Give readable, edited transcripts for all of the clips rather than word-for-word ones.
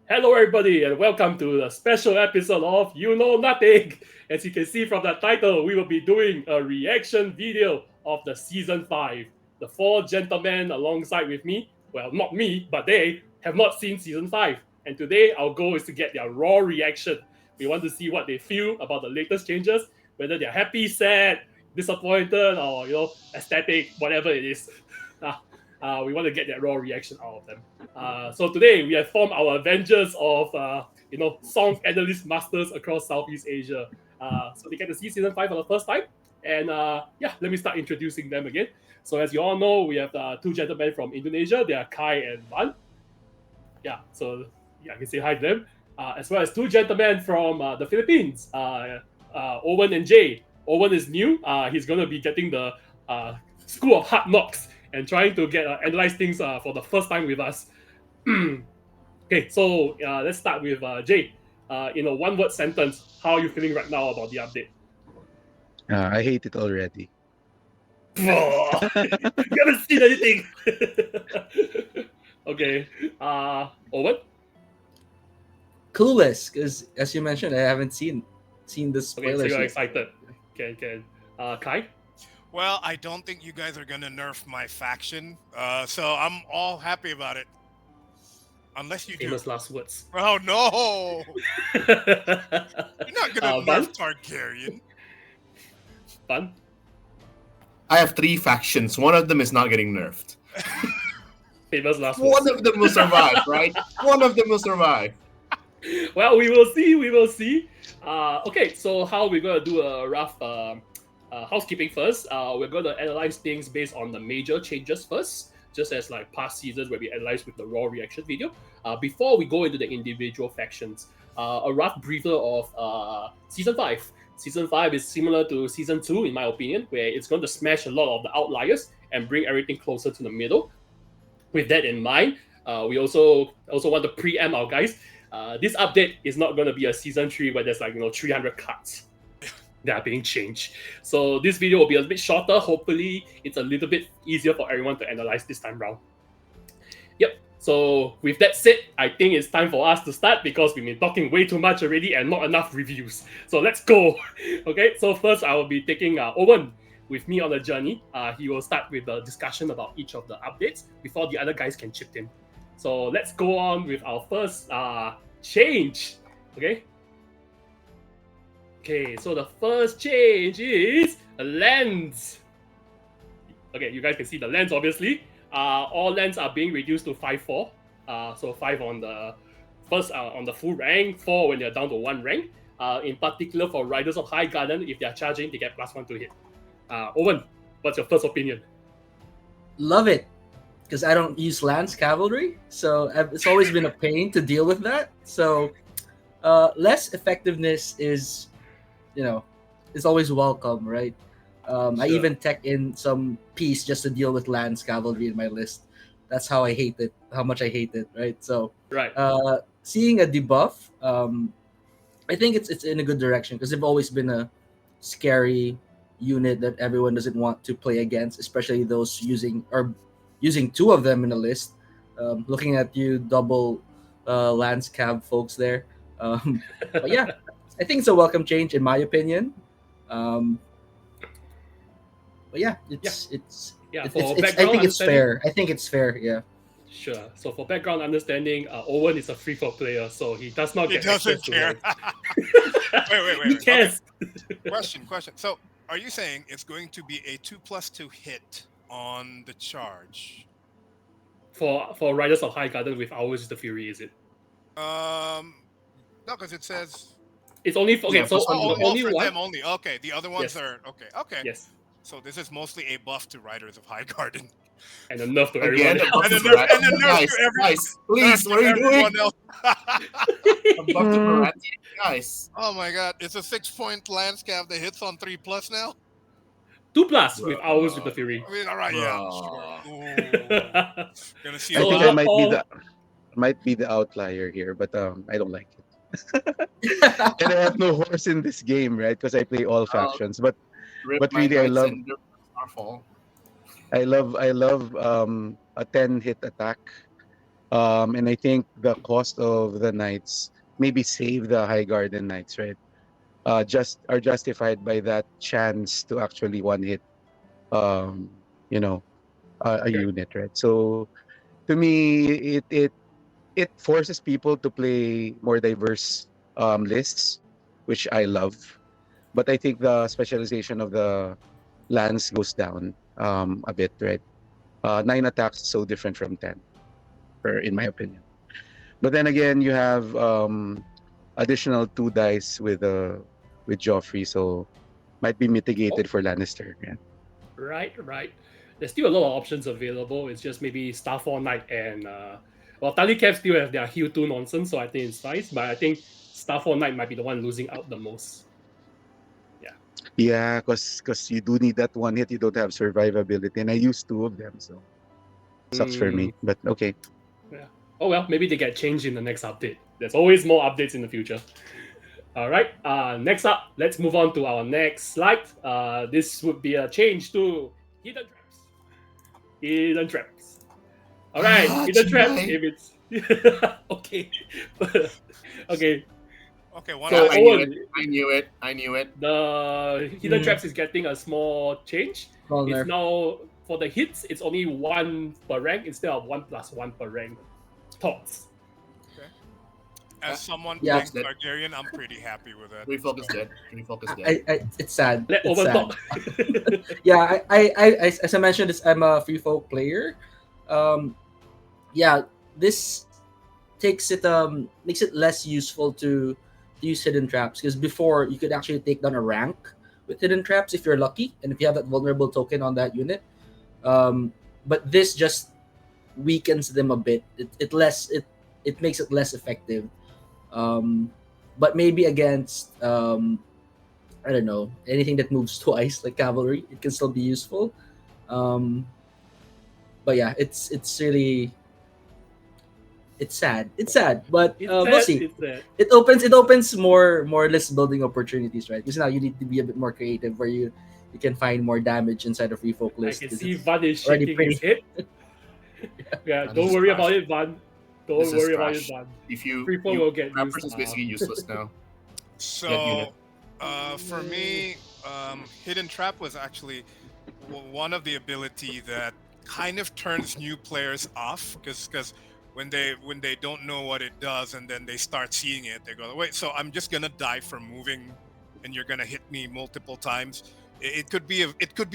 Hello, everybody, and welcome to the special episode of You Know Nothing. As you can see from the title, we will be doing a reaction video of the season 5. The four gentlemen alongside with me, well, not me, but they have not seen season 5. And today, our goal is to get their raw reaction. We want to see what they feel about the latest changes, whether they're happy, sad, disappointed, or ecstatic, whatever it is. We want to get that raw reaction out of them. So today we have formed our Avengers of song analyst masters across Southeast Asia. So they get to see season 5 for the first time. And let me start introducing them again. So as you all know, we have two gentlemen from Indonesia. They are Kai and Van. I can say hi to them. As well as two gentlemen from the Philippines, Owen and Jay. Owen is new. He's going to be getting the School of Hard Knocks and trying to get analyze things for the first time with us. Okay, so let's start with Jay. In a one-word sentence, how are you feeling right now about the update? I hate it already. You haven't seen anything. Okay, Owen. Clueless, because as you mentioned, I haven't seen the Okay, so spoilers you're yet. excited. Can. Kai. Well, I don't think you guys are gonna nerf my faction, so I'm all happy about it. Unless you do. Famous last words. Oh no! You're not gonna Van? nerf Targaryen. Fun. I have three factions. One of them is not getting nerfed. Famous last words. One of them will survive, right? One of them will survive. Well, we will see. We will see. Okay, so how we're gonna do a rough housekeeping first. We're gonna analyze things based on the major changes first, just as like past seasons where we analyze with the raw reaction video. Before we go into the individual factions, a rough briefer of season 5. Season 5 is similar to season 2, in my opinion, where it's going to smash a lot of the outliers and bring everything closer to the middle. With that in mind, we also want to preempt our guys. This update is not going to be a season 3 where there's 300 cards that are being changed. So this video will be a bit shorter. Hopefully, it's a little bit easier for everyone to analyze this time round. Yep. So with that said, I think it's time for us to start because we've been talking way too much already and not enough reviews. So let's go. Okay. So first, I will be taking Owen with me on the journey. He will start with the discussion about each of the updates before the other guys can chip in. So let's go on with our first change. Okay. Okay, so the first change is a lens. Okay, you guys can see the lens, obviously. All lens are being reduced to 5-4. So 5 on the first on the full rank, 4 when they're down to 1 rank. In particular for Riders of High Garden, if they're charging, they get +1 to hit. Owen, what's your first opinion? Love it, because I don't use lance cavalry, so it's always been a pain to deal with that. So less effectiveness is always welcome, right? I Sure. even tech in some piece just to deal with lance cavalry in my list. That's how I hate it. How much I hate it, right? So Right. seeing a debuff, I think it's in a good direction because they've always been a scary unit that everyone doesn't want to play against, especially those using two of them in a list. Looking at you, double lance cab folks there. But yeah, I think it's a welcome change in my opinion. But yeah, Yeah, I for think background it's understanding. fair. I think it's fair. Yeah. Sure. So for background understanding, Owen is a free-for player, so he does not He get doesn't access to care. lens. wait. He cares. Question. So, are you saying it's going to be a 2+2 hit on the charge? For Riders of High Garden with Ours is the Fury, is it? No, because it says It's only for, okay. Yeah, so for some the of only for one. them only. Okay, the other ones Yes. are okay. Yes, So this is mostly a buff to Riders of High Garden. and a nerf to Again, everyone the else. buff And to the nerf guys, to every- guys, please, Nerf what are you to doing? everyone else. A buff to Baratheon, guys. Oh my god, it's a 6-point lance cap that hits on 3+ now. 2+ with Ours with the Fury. I mean, all right, yeah, Bruh. sure. Ooh. Gonna see I a So, think lot. I might Paul- be the outlier here, but I don't like it. And I have no horse in this game, right? Because I play all factions. But Rip my really, I knights love and rip Starfall. I love a 10 hit attack And I think the cost of the knights maybe save the High Garden knights, right? Just are justified by that chance to actually one hit, um, you know, a Okay. unit, right? So to me, it forces people to play more diverse lists, which I love. But I think the specialization of the lands goes down a bit, right? Nine attacks is so different from 10, in my opinion. But then again, you have additional two dice with Joffrey, so might be Oh, mitigated for Lannister. Yeah. right, right. There's still a lot of options available. It's just maybe Starfall Knight and well, Tally Cap still have their heal 2 nonsense, so I think it's nice. But I think Starfall Knight might be the one losing out the most. Yeah. Yeah, because you do need that one hit. You don't have survivability, and I used two of them, so sucks for Mm, me. But okay. yeah. Oh well, maybe they get changed in the next update. There's always more updates in the future. All right. Next up, let's move on to our next slide. This would be a change to hidden traps. Hidden traps. All right, Ah, hidden traps. Chennai. If it's okay, okay. Okay, one So Yeah, last I knew Owen, it. I knew it. I knew it. the hidden traps is getting a small change. Small It's nerf. now for the hits, it's only one per rank instead of 1+1 per rank. Thoughts? as someone Yeah. playing Targaryen, I'm pretty happy with that. Refocus dead. Refocus dead. It's sad. Let It's Owen sad. talk. Yeah, as I mentioned, I'm a free folk player. Yeah, this makes it less useful to use hidden traps, because before you could actually take down a rank with hidden traps if you're lucky and if you have that vulnerable token on that unit. But this just weakens them a bit. It makes it less effective. But maybe against I don't know, anything that moves twice like cavalry, it can still be useful. Um, but yeah, it's really it's sad. It's sad, but It's we'll sad. see. It's sad. It opens more list building opportunities, right? Because now you need to be a bit more creative, where you can find more damage inside of free folk I list, can because see it's Van is already shaking his pretty. head. Yeah, This don't is worry trash. about it, Van. Don't This is worry about it, trash. Van. If you, People you will get Trappers used. is basically useless now. Dead unit. So, for me, Hidden Trap was actually one of the ability that kind of turns new players off, because when they don't know what it does and then they start seeing it, they go, wait, so I'm just gonna die from moving, and you're gonna hit me multiple times. It could be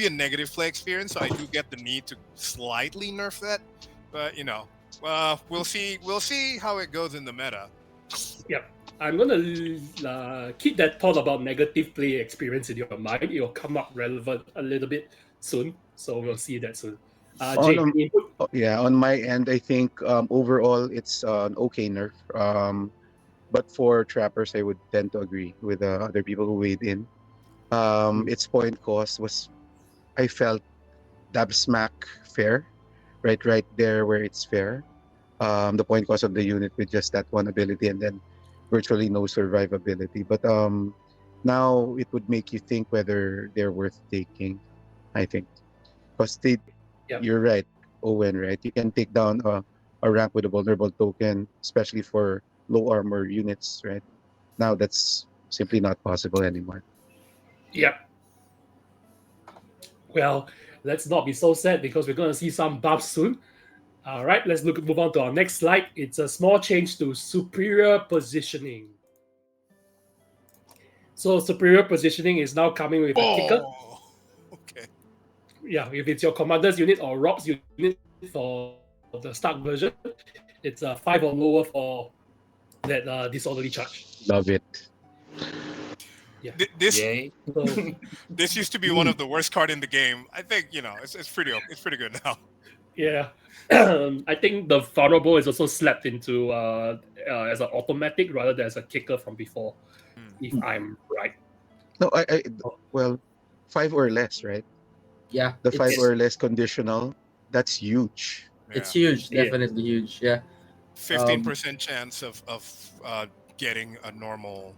a negative play experience. So I do get the need to slightly nerf that, but we'll see how it goes in the meta. Yep. I'm gonna keep that thought about negative play experience in your mind. It will come up relevant a little bit soon, so we'll see that soon. On Jay, any input? yeah, on my end, I think overall it's an okay nerf. But for trappers, I would tend to agree with other people who weighed in. Its point cost was, I felt, dab smack fair, right there where it's fair. The point cost of the unit with just that one ability, and then virtually no survivability. But now it would make you think whether they're worth taking. I think because Yep. you're right, Owen. Right, you can take down a rank with a vulnerable token, especially for low armor units. Right now, that's simply not possible anymore. Yep. Well, let's not be so sad because we're gonna see some buffs soon. All right, let's move on to our next slide. It's a small change to superior positioning. So superior positioning is now coming with a kicker. Oh, okay. Yeah, if it's your commander's unit or Rob's unit for the Stark version, it's a 5 or lower for that disorderly charge. Love it. Yeah. This Yay. So this used to be one of the worst card in the game. I think it's pretty good now. yeah, I think the vulnerable is also slapped into as an automatic rather than as a kicker from before, Hmm. if I'm right. No, well, five or less, right? Yeah, The five it's or less conditional. That's huge. it's Yeah, huge, Yeah. definitely huge. Yeah. 15% chance of getting a normal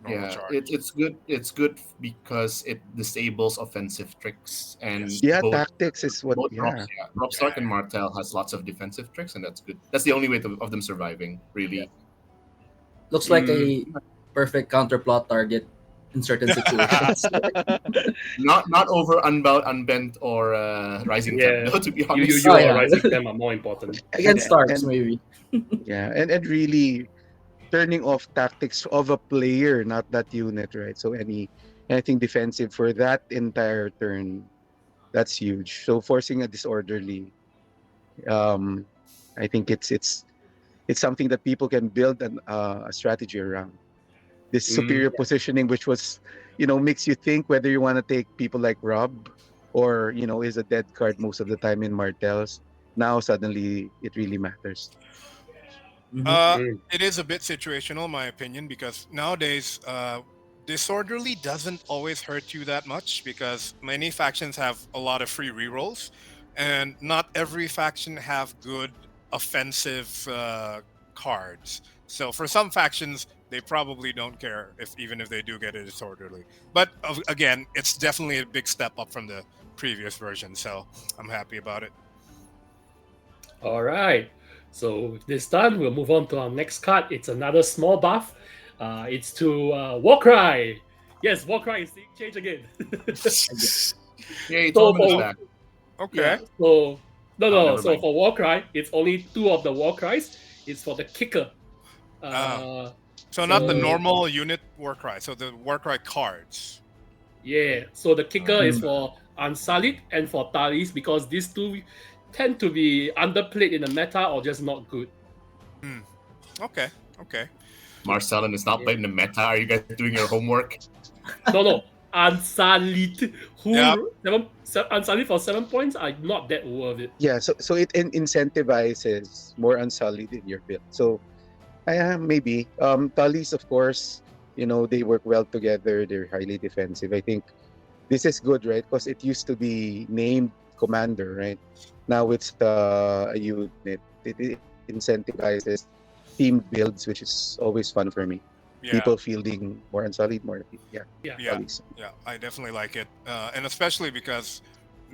normal Yeah, charge. it's good. It's good because it disables offensive tricks, and Yes. Yeah, both tactics is what. both Rob, Yeah, yeah, Rob Stark and Martell has lots of defensive tricks, and that's good. That's the only way of them surviving, really. Looks like mm. a perfect counterplot target in certain situations. Not over Unbound, Unbent, or Rising Temp, Yeah, though. To be you honest, Oh you or yeah, Rising Stem are more important. against and Starks and maybe. yeah, and really turning off tactics of a player, not that unit, right? So anything defensive for that entire turn, that's huge. So forcing a disorderly, um, I think it's something that people can build a strategy around. This Mm. superior positioning, which was, makes you think whether you want to take people like Rob or is a dead card most of the time in Martels. Now suddenly it really matters. Hmm. Mm. It is a bit situational, in my opinion, because nowadays, disorderly doesn't always hurt you that much because many factions have a lot of free rerolls, and not every faction have good offensive cards. So for some factions, they probably don't care if even if they do get it disorderly. But again, it's definitely a big step up from the previous version, so I'm happy about it. All right. So with this done, we'll move on to our next card. It's another small buff. It's to Warcry. Yes, Warcry is seeing change again. yay, So Torment is for back. yeah, Okay. so no Oh, no. never So mind. for Warcry, it's only two of the Warcries. It's for the kicker. Ah. Uh, So not the so normal unit Warcry, so the Warcry cards. yeah, so the kicker is Mm. for Unsullied and for Talis because these two tend to be underplayed in the meta or just not good. Hmm. Okay. Okay. Marcellin is not Yeah. playing the meta. Are you guys doing your homework? No, Unsullied. Yep. Unsullied for 7 points are not that worth it. Yeah, so it incentivizes more unsullied in your build. So maybe Tullies, of course, they work well together. They're highly defensive. I think this is good, right? Because it used to be named commander, right? Now it's a unit. It incentivizes team builds, which is always fun for me. Yeah. People fielding more unsullied, more yeah, Yeah. Yeah. Tullies. Yeah. I definitely like it, and especially because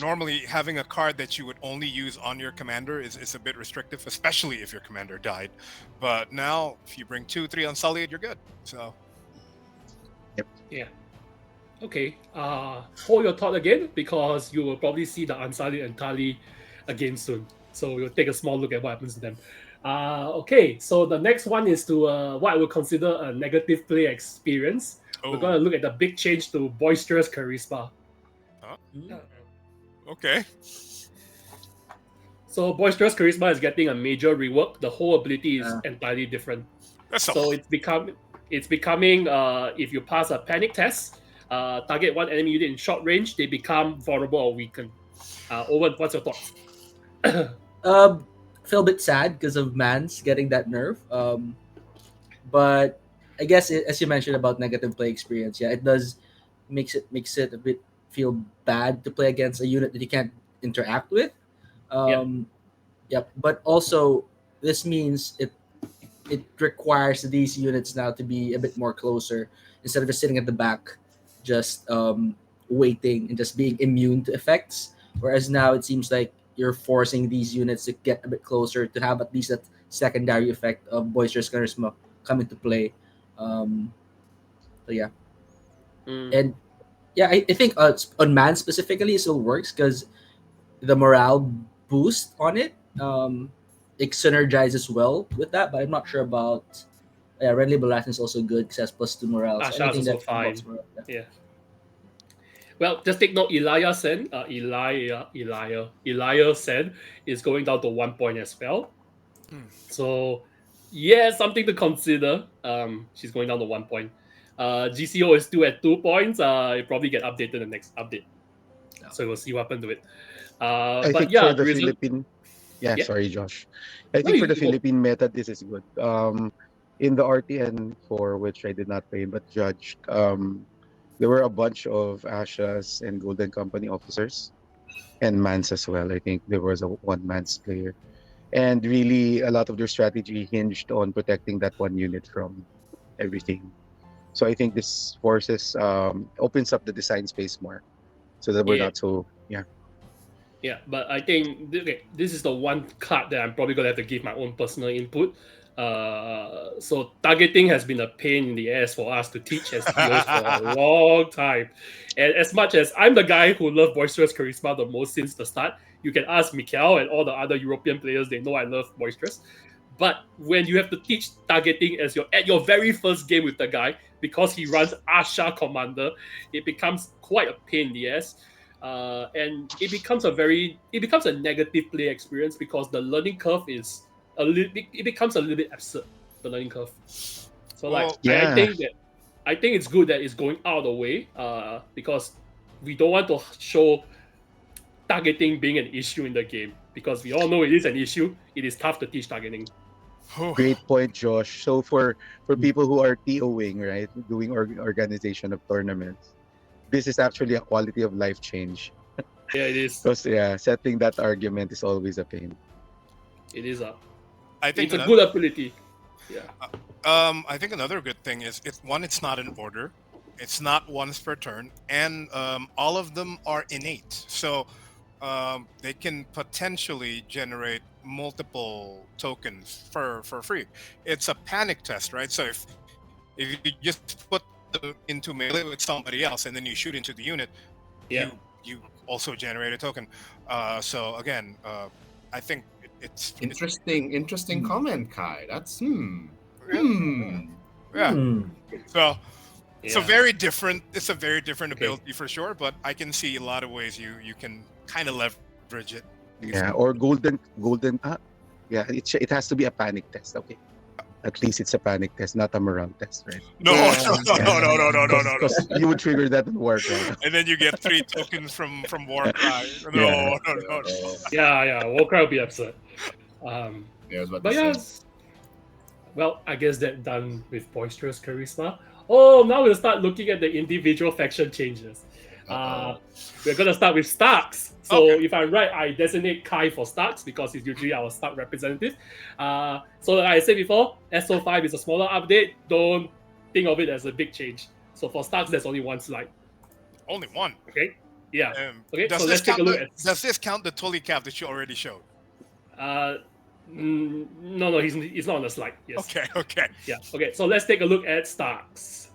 normally having a card that you would only use on your commander is a bit restrictive, especially if your commander died. But now, if you bring 2, 3 Unsullied, you're good. So Yeah. Okay. Hold your thought again because you will probably see the Unsullied and Tali again soon. So we'll take a small look at what happens to them. Okay, so the next one is to what I would consider a negative play experience. We're oh, gonna look at the big change to Boisterous Charisma. Mm. okay. So Boisterous Charisma is getting a major rework. The whole ability is Uh, entirely different. That's So all. it's becoming if you pass a panic test, target one enemy unit in short range, they become vulnerable or weakened. Owen, what's your thoughts? feel a bit sad because of Mans getting that nerf. But I guess as you mentioned about negative play experience, yeah, it does makes it a bit feel bad to play against a unit that you can't interact with. Yeah. Yep. But also this means it requires these units now to be a bit more closer instead of just sitting at the back, just waiting and just being immune to effects. Whereas now it seems like you're forcing these units to get a bit closer to have at least that secondary effect of boisterous charisma come into play. Um, so yeah, Mm. and yeah, I think on man specifically it still works because the morale boost on it it synergizes well with that. But I'm not sure about Red Label Latin is also good because it has +2 morale. So Asha is anything also that involves fine. morale. Yeah. Yeah. Well, just take note. Elia Sen is going down to 1 point as well. Hmm. So, yeah, something to consider. She's going down to 1 point. GCO is still at 2 points. It probably get updated in the next update. So we'll see what happens to it. I But think yeah, for the the reason. Philippine, yeah, Yeah. sorry, Josh. I No, think for the you go. Philippine meta, this is good. In the RTN for which I did not play but judged, there were a bunch of Ashas and Golden Company officers and Mans as well. I think there was a one Mans player, and really a lot of their strategy hinged on protecting that one unit from everything. So I think this forces opens up the design space more, so that we're Yeah. not so yeah. Yeah, but I think okay, this is the one card that I'm probably gonna have to give my own personal input. So targeting has been a pain in the ass for us to teach as TOs for a long time. And as much as I'm the guy who loved Boisterous Charisma the most since the start, you can ask Mikhail and all the other European players, they know I love Boisterous. But when you have to teach targeting as your at your very first game with the guy, because he runs Asha Commander, it becomes quite a pain in the ass. And it becomes a negative play experience because the learning curve is it becomes a little bit absurd, the learning curve. So like Well, Yeah, I think it's good that it's going out of the way because we don't want to show targeting being an issue in the game because we all know it is an issue. It is tough to teach targeting. great point, Josh. So for people who are TOing, right, doing organization of tournaments, this is actually a quality of life change. Yeah, it is. Because yeah, settling that argument is always a pain. It is I think it's a another, good ability. Yeah. I think another good thing is it's not in order. It's not once per turn, and all of them are innate. So they can potentially generate multiple tokens for free. It's a panic test, right? So if you just put them into melee with somebody else and then you shoot into the unit, Yeah. you also generate a token. So again, I think it's Interesting comment, Kai. That's yeah. Hmm. So it's a Yeah. very different. It's a very different Okay. ability for sure. But I can see a lot of ways you can kind of leverage it. Yeah, or golden. Yeah, it has to be a panic test. Okay, at least it's a panic test, not a morale test, right? No, Yeah. no. Because you would trigger that in Warcry. And then you get 3 tokens from Warcry. No, Yeah. no. Yeah. Warcry will be absurd. Yeah, I was about But to say. yes, well, I guess that done with Boisterous Charisma. Oh, now we'll start looking at the individual faction changes. We're gonna start with Starks. So Okay. if I'm right, I designate Kai for Starks because he's usually our Stark representative. So like I said before, S05 is a smaller update. Don't think of it as a big change. So for Starks, there's only one slide. Only one. Okay. Yeah. Okay. Does So this let's take a count look the, at. Does this count the Tully cap that you already showed? No, he's not on the slide. Yes. Okay. Yeah. Okay. So let's take a look at Starks.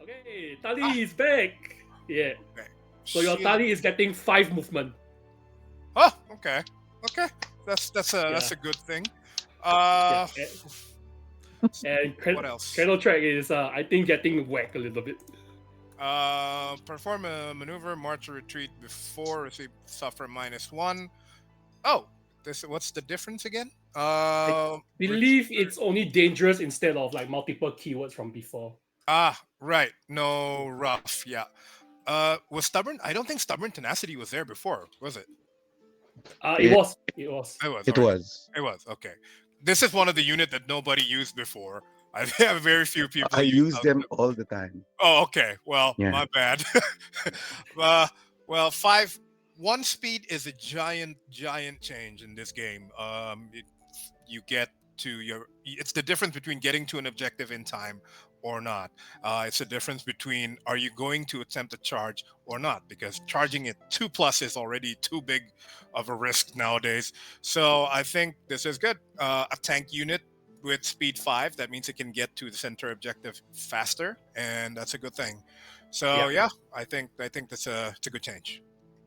Okay, Tali is back. Yeah. Okay. So your Shield- Tali is getting 5 movement. Oh, okay. That's a good thing. Yeah. And What else? Cradle Track is I think getting whacked a little bit. Perform a maneuver, march or retreat before receive suffer -1. Oh, what's the difference again? Believe it's only dangerous instead of like multiple keywords from before. Right. No rough. Yeah. Was stubborn? I don't think stubborn tenacity was there before, was it? It Yeah. was. It was. It was. It alright. was. It was. Okay. This is one of the unit that nobody used before. I have very few people. I use them all the time. Oh, okay. Well, Yeah. my bad. Well, 1 speed is a giant change in this game. You get to it's the difference between getting to an objective in time or not. It's the difference between are you going to attempt a charge or not, because charging it 2+ is already too big of a risk nowadays. So I think this is good. A tank unit with speed 5, that means it can get to the center objective faster, and that's a good thing. So yeah, I think it's a good change.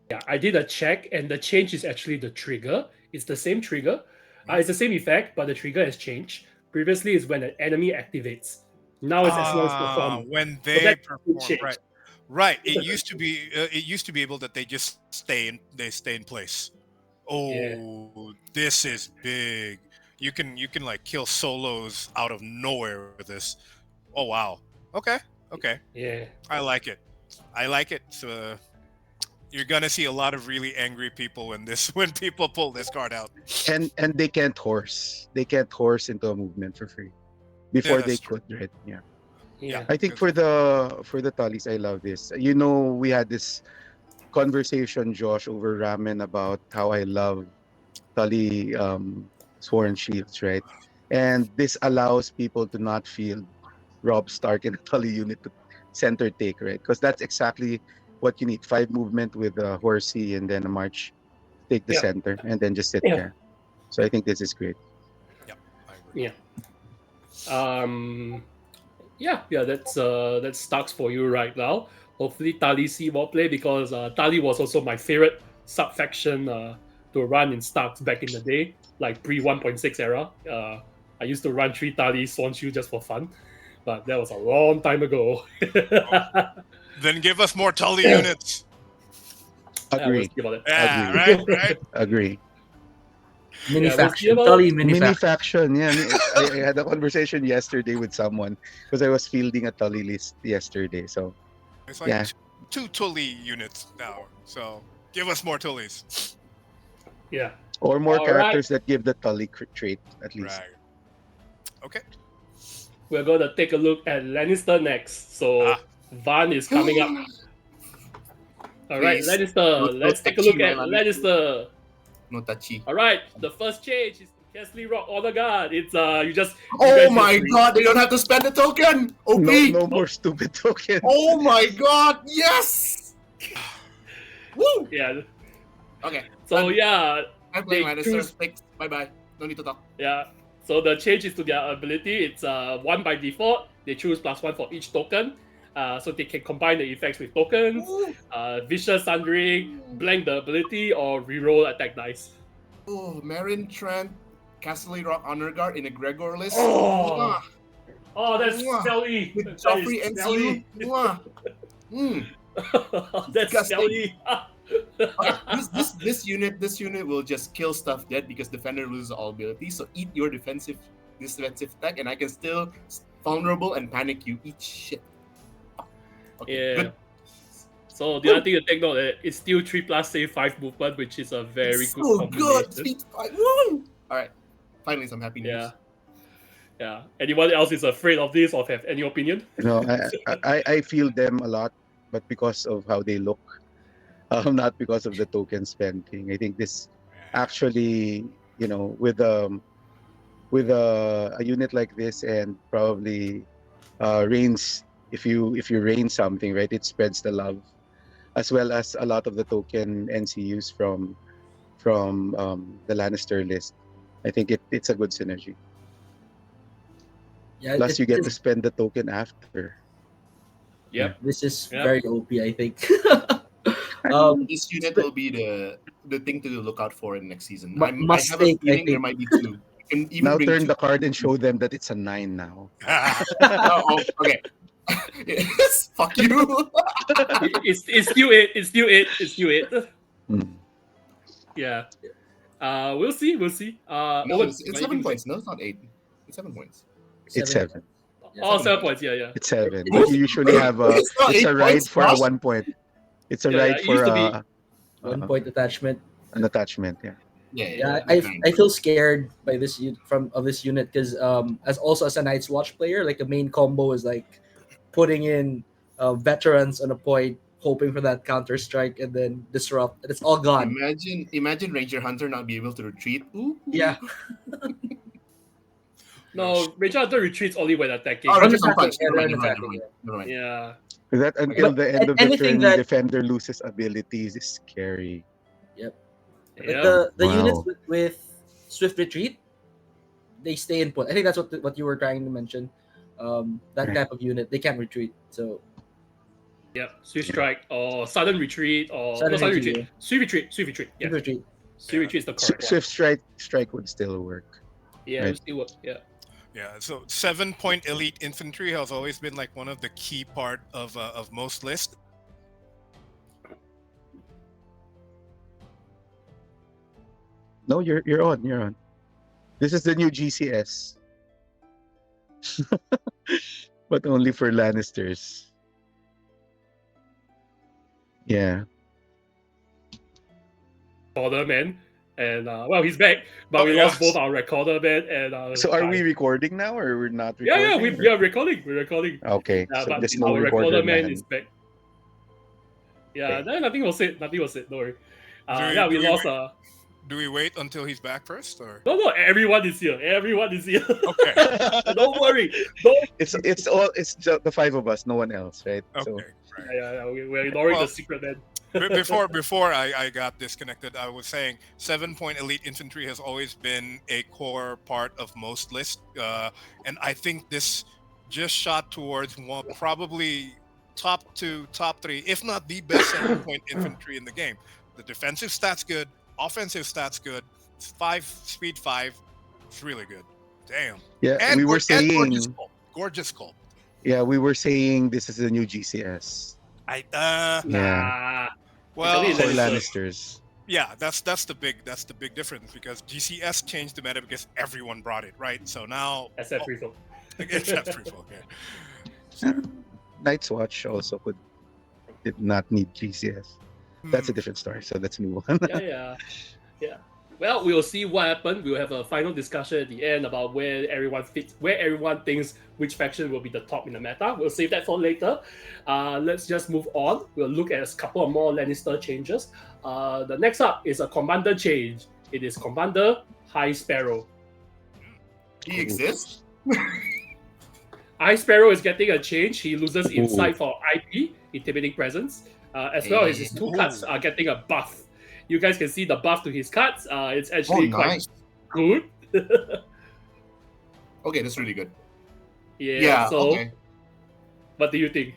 Yeah, I did a check, and the change is actually the trigger. It's the same trigger. It's the same effect, but the trigger has changed. Previously, is when an enemy activates. Now it's as long as perform. When So they that's perform, changed. right. It used to be able that they just stay in place. Oh, this is big. You can like kill solos out of nowhere with this. Oh wow. Okay. Yeah. I like it. So you're gonna see a lot of really angry people when people pull this card out. And they can't horse. They can't horse into a movement for free. Before Yeah, they that's true. could, right? Yeah. Yeah. I think for the Tullies, I love this. You know, we had this conversation, Josh, over ramen about how I love Tully Sworn Shields, right? And this allows people to not feel Rob Stark and a Tully unit to center take, right? Because that's exactly what you need. 5 movement with a horsey and then a march, take the Yeah. center, and then just sit Yeah. there. So I think this is great. Yep, I agree. Yeah. That's Starks for you right now. Hopefully Tali see more play because Tali was also my favorite sub faction to run in Starks back in the day, like pre 1.6 era. I used to run 3 Tali Swan Shield just for fun, but that was a long time ago. Then give us more Tully units. Yeah, we'll Agree. see about it. Yeah, Agree. right. Agree. Mini Yeah, we'll see faction, about Tully it. mini Mini faction. faction, yeah. I had a conversation yesterday with someone because I was fielding a Tully list yesterday. So It's like Yeah. two Tully units now. So give us more Tullys. Yeah. or more All characters that give the Tully trait at least. Right. Okay. We're gonna take a look at Lannister next. So Van is coming up. All right, Please. Lannister. No Let's take a look touchy, at my Lannister. No touchy. All right, the first change is to Kesley Rock Honor Guard. It's you just. you Oh guys my just- god, they don't have to spend the token! OP! No more stupid tokens. Oh my god, yes! Woo! Yeah. Okay, So yeah, I'm playing they Lannister. choose- Thanks. Bye bye. No need to talk. yeah. So the change is to their ability. It's 1 by default. They choose +1 for each token. So they can combine the effects with tokens, Ooh, vicious sundering, blank the ability, or reroll attack dice. ooh, Marin Trent, Castle Rock Honor Guard in a Gregor list. Oh. Mwah. Oh, that's Mwah. smelly. With That is Joffrey and smelly. Sealy. Mwah. Mm. That's Disgusting. smelly. Okay, this unit will just kill stuff dead because defender loses all abilities. So eat your defensive tech, and I can still vulnerable and panic you. Eat shit. Okay, Yeah. good. So the other thing to take note, it's still 3+ save 5 movement, which is a very It's good so combination. good. Speed fight. Woo! All right, finally some happy news. Yeah. Yeah. Anyone else is afraid of this or have any opinion? I feel them a lot, but because of how they look, not because of the token spending. I think this actually, with a unit like this and probably reigns. If you reign something, right, it spreads the love, as well as a lot of the token NCUs from the Lannister list. I think it's a good synergy. Yeah, Plus, you get to spend the token after. Yep. This is Yep. very OP, I think. This unit will be the thing to look out for in next season. I have a Mistake, I feeling there think. might be 2. You can even Now bring turn 2. the card and show them that it's a 9 now. Oh, okay. Yes, fuck you. It's still it. It's still it. It's still it. Hmm. Yeah. We'll see. We'll see. No, Owen, it's what do you 7 think? points. No, it's not 8. It's 7 points. It's 7. Oh, 7 points. Yeah, yeah. It's 7. But you usually have a. It's not It's 8 a ride points, for a Josh. 1 point. It's a Yeah, ride yeah, it for used to be. One point attachment. an attachment. Yeah. Yeah, Nine. I feel scared by this this unit because as a Night's Watch player, like the main combo is like putting in veterans on a point, hoping for that counter strike, and then disrupt, and it's all gone. Imagine Ranger Hunter not be able to retreat. Ooh. Yeah, No, Ranger Hunter retreats only when attacking. Oh, Run Rangers on attacking, punch. yeah, Never mind, run never mind, attacking, never mind. Yeah. That until But the end of the anything turn, that- defender loses abilities is scary. Like Yeah. the Wow. units with swift retreat, they stay in point. I think that's what you were trying to mention. That Right. type of unit, they can't retreat. So Yep. Swift strike or sudden retreat or Sudden no, sudden retreat, retreat. Swift retreat. Swift retreat. Yeah. swift retreat. Swift retreat is the correct one. Swift strike would still work. Yeah, Right. it still work. Yeah. Yeah, so 7-point elite infantry has always been like one of the key part of most lists. No, you're on. You're on. This is the new GCS, but only for Lannisters. Yeah. Recorder man, and well, he's back, but Oh, we yeah. lost both our recorder man and. So are Ty. we recording now, or we're not Yeah, recording? we are recording. We're recording. Okay. Yeah, So but there's no our recorder recorder man man. is back. Yeah, Okay. no, nothing was said. Nothing was said. Don't worry. Do we- Yeah, we do we lost. Do we wait until he's back first, or No, everyone is here. Everyone is here. okay? Don't worry. Don't. It's just the five of us, no one else, right? So Okay, right. Yeah, we're ignoring Well, the secret then. before I got disconnected, I was saying 7-point elite infantry has always been a core part of most lists, and I think this just shot towards one, probably top 2, top 3, if not the best 7-point infantry in the game. The defensive stats good, offensive stats good. 5 speed 5, it's really good. Damn. yeah, And, we were and saying gorgeous sculpt. we were saying this is the new GCS. I Yeah. Nah. well, It's For only Lannisters. yeah, that's the big difference, because GCS changed the meta because everyone brought it, right? So now Except free throw. except free throw, yeah. Night's Watch also did not need GCS. That's a Hmm. different story. So let's move on. Yeah. Well, we will see what happened. We'll have a final discussion at the end about where everyone fits, where everyone thinks which faction will be the top in the meta. We'll save that for later. Let's just move on. We'll look at a couple of more Lannister changes. The next up is a commander change. It is Commander High Sparrow. He exists. High Sparrow is getting a change. He loses insight for IP, Intimidating Presence, as well as his 2 cards are getting a buff. You guys can see the buff to his cards. It's actually nice. quite good. Okay, that's really good. Yeah. So, okay. what do you think?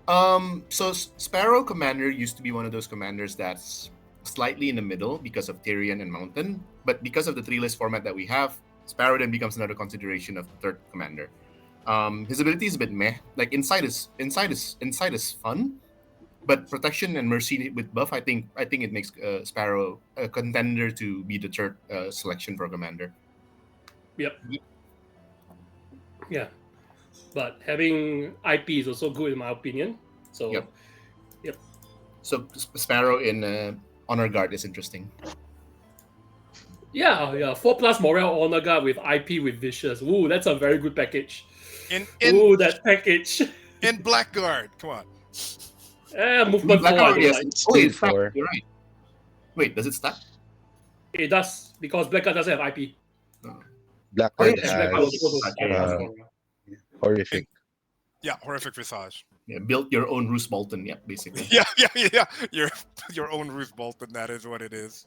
So Sparrow Commander used to be one of those commanders that's slightly in the middle because of Tyrion and Mountain, but because of the 3-list format that we have, Sparrow then becomes another consideration of the third commander. His ability is a bit meh. Like inside is fun, but protection and mercy with buff, I think it makes Sparrow a contender to be the third selection for commander. Yep. Yeah. But having IP is also good in my opinion. So, Yep. So Sparrow in Honor Guard is interesting. yeah. 4+ Morale Honor Guard with IP with Vicious. Ooh, that's a very good package. In That package. in Blackguard, come on. Movement 4. Blackguard, yes. Like. Oh, in Speed fact, 4. you're right. Wait, does it stack? It does, because Blackguard doesn't have IP. Blackguard yeah, Blackguard was has supposed to stack yeah. last one. horrific. Yeah, horrific visage. Yeah, built your own Roose Bolton, yeah, basically. Yeah. Your own Ruth Bolton. That is what it is.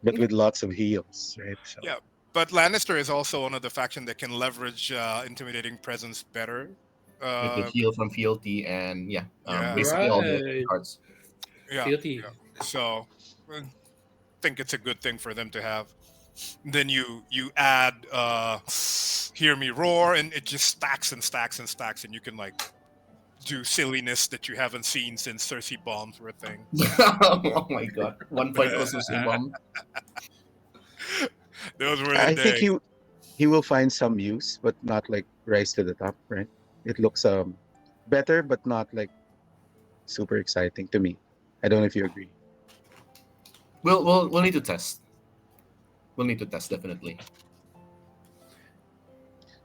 But with lots of heals, right? So, Yeah. But Lannister is also one of the faction that can leverage intimidating presence better. With the heal from fealty and Yeah. basically all the Right. cards. Yeah. Fealty. So I think it's a good thing for them to have. Then you add Hear Me Roar, and it just stacks and stacks and stacks, and you can like do silliness that you haven't seen since Cersei bombs were a thing. Oh my god. 1 point also bomb. Those were the I days. think he will find some use, but not like rise to the top, right? It looks better, but not like super exciting to me. I don't know if you agree. We'll need to test. We'll need to test definitely.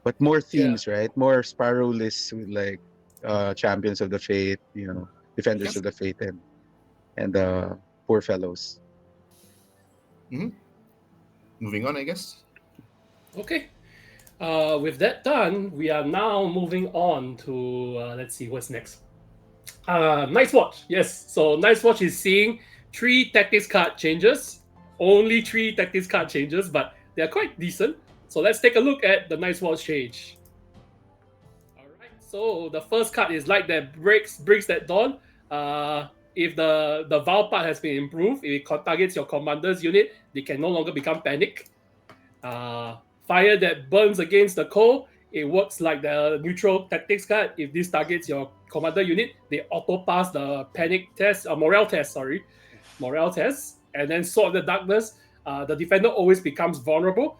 But more themes, right? More Sparrow lists with like champions of the faith, defenders Yes. of the faith, and poor fellows. Moving on, I guess. Okay. With that done, we are now moving on to let's see what's next. Night's Watch. Yes. So Night's Watch is seeing 3 tactics card changes. Only 3 tactics card changes, but they are quite decent. So let's take a look at the Night's Watch change. Alright, so the first card is Light That Breaks That Dawn. If the Vow part has been improved, if it targets your commander's unit, they can no longer become panic. Fire That Burns Against the Cold. It works like the neutral tactics card. If this targets your commander unit, they auto pass the panic test, morale test. And then Sword of the Darkness. The defender always becomes vulnerable.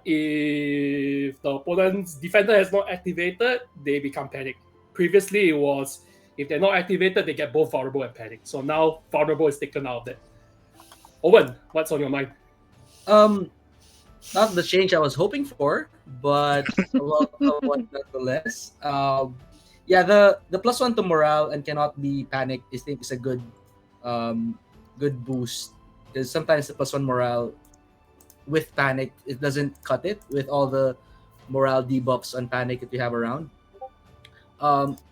If the opponent's defender has not activated, they become panic. Previously, it was if they're not activated, they get both vulnerable and panic. So now vulnerable is taken out of that. Owen, what's on your mind? Not the change I was hoping for, but somewhat nonetheless. Yeah, the +1 to morale and cannot be panicked. I think is a good boost because sometimes the +1 morale with panic it doesn't cut it with all the morale debuffs on panic that you have around.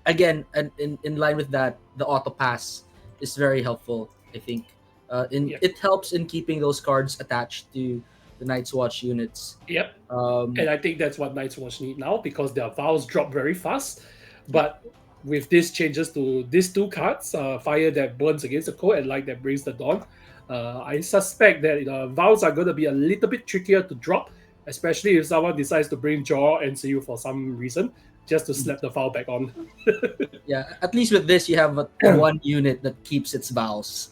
Again, and in line with that, the auto pass is very helpful. I think Yep. it helps in keeping those cards attached to the Night's Watch units. Yep. Um, And I think that's what Night's Watch need now because their vows drop very fast. But with these changes to these two cards, Fire that burns against the code and Light that brings the dawn, I suspect that vows are going to be a little bit trickier to drop, especially if someone decides to bring Jaw and CU for some reason, just to slap the vow back on. yeah, at least with this, you have a one unit that keeps its vows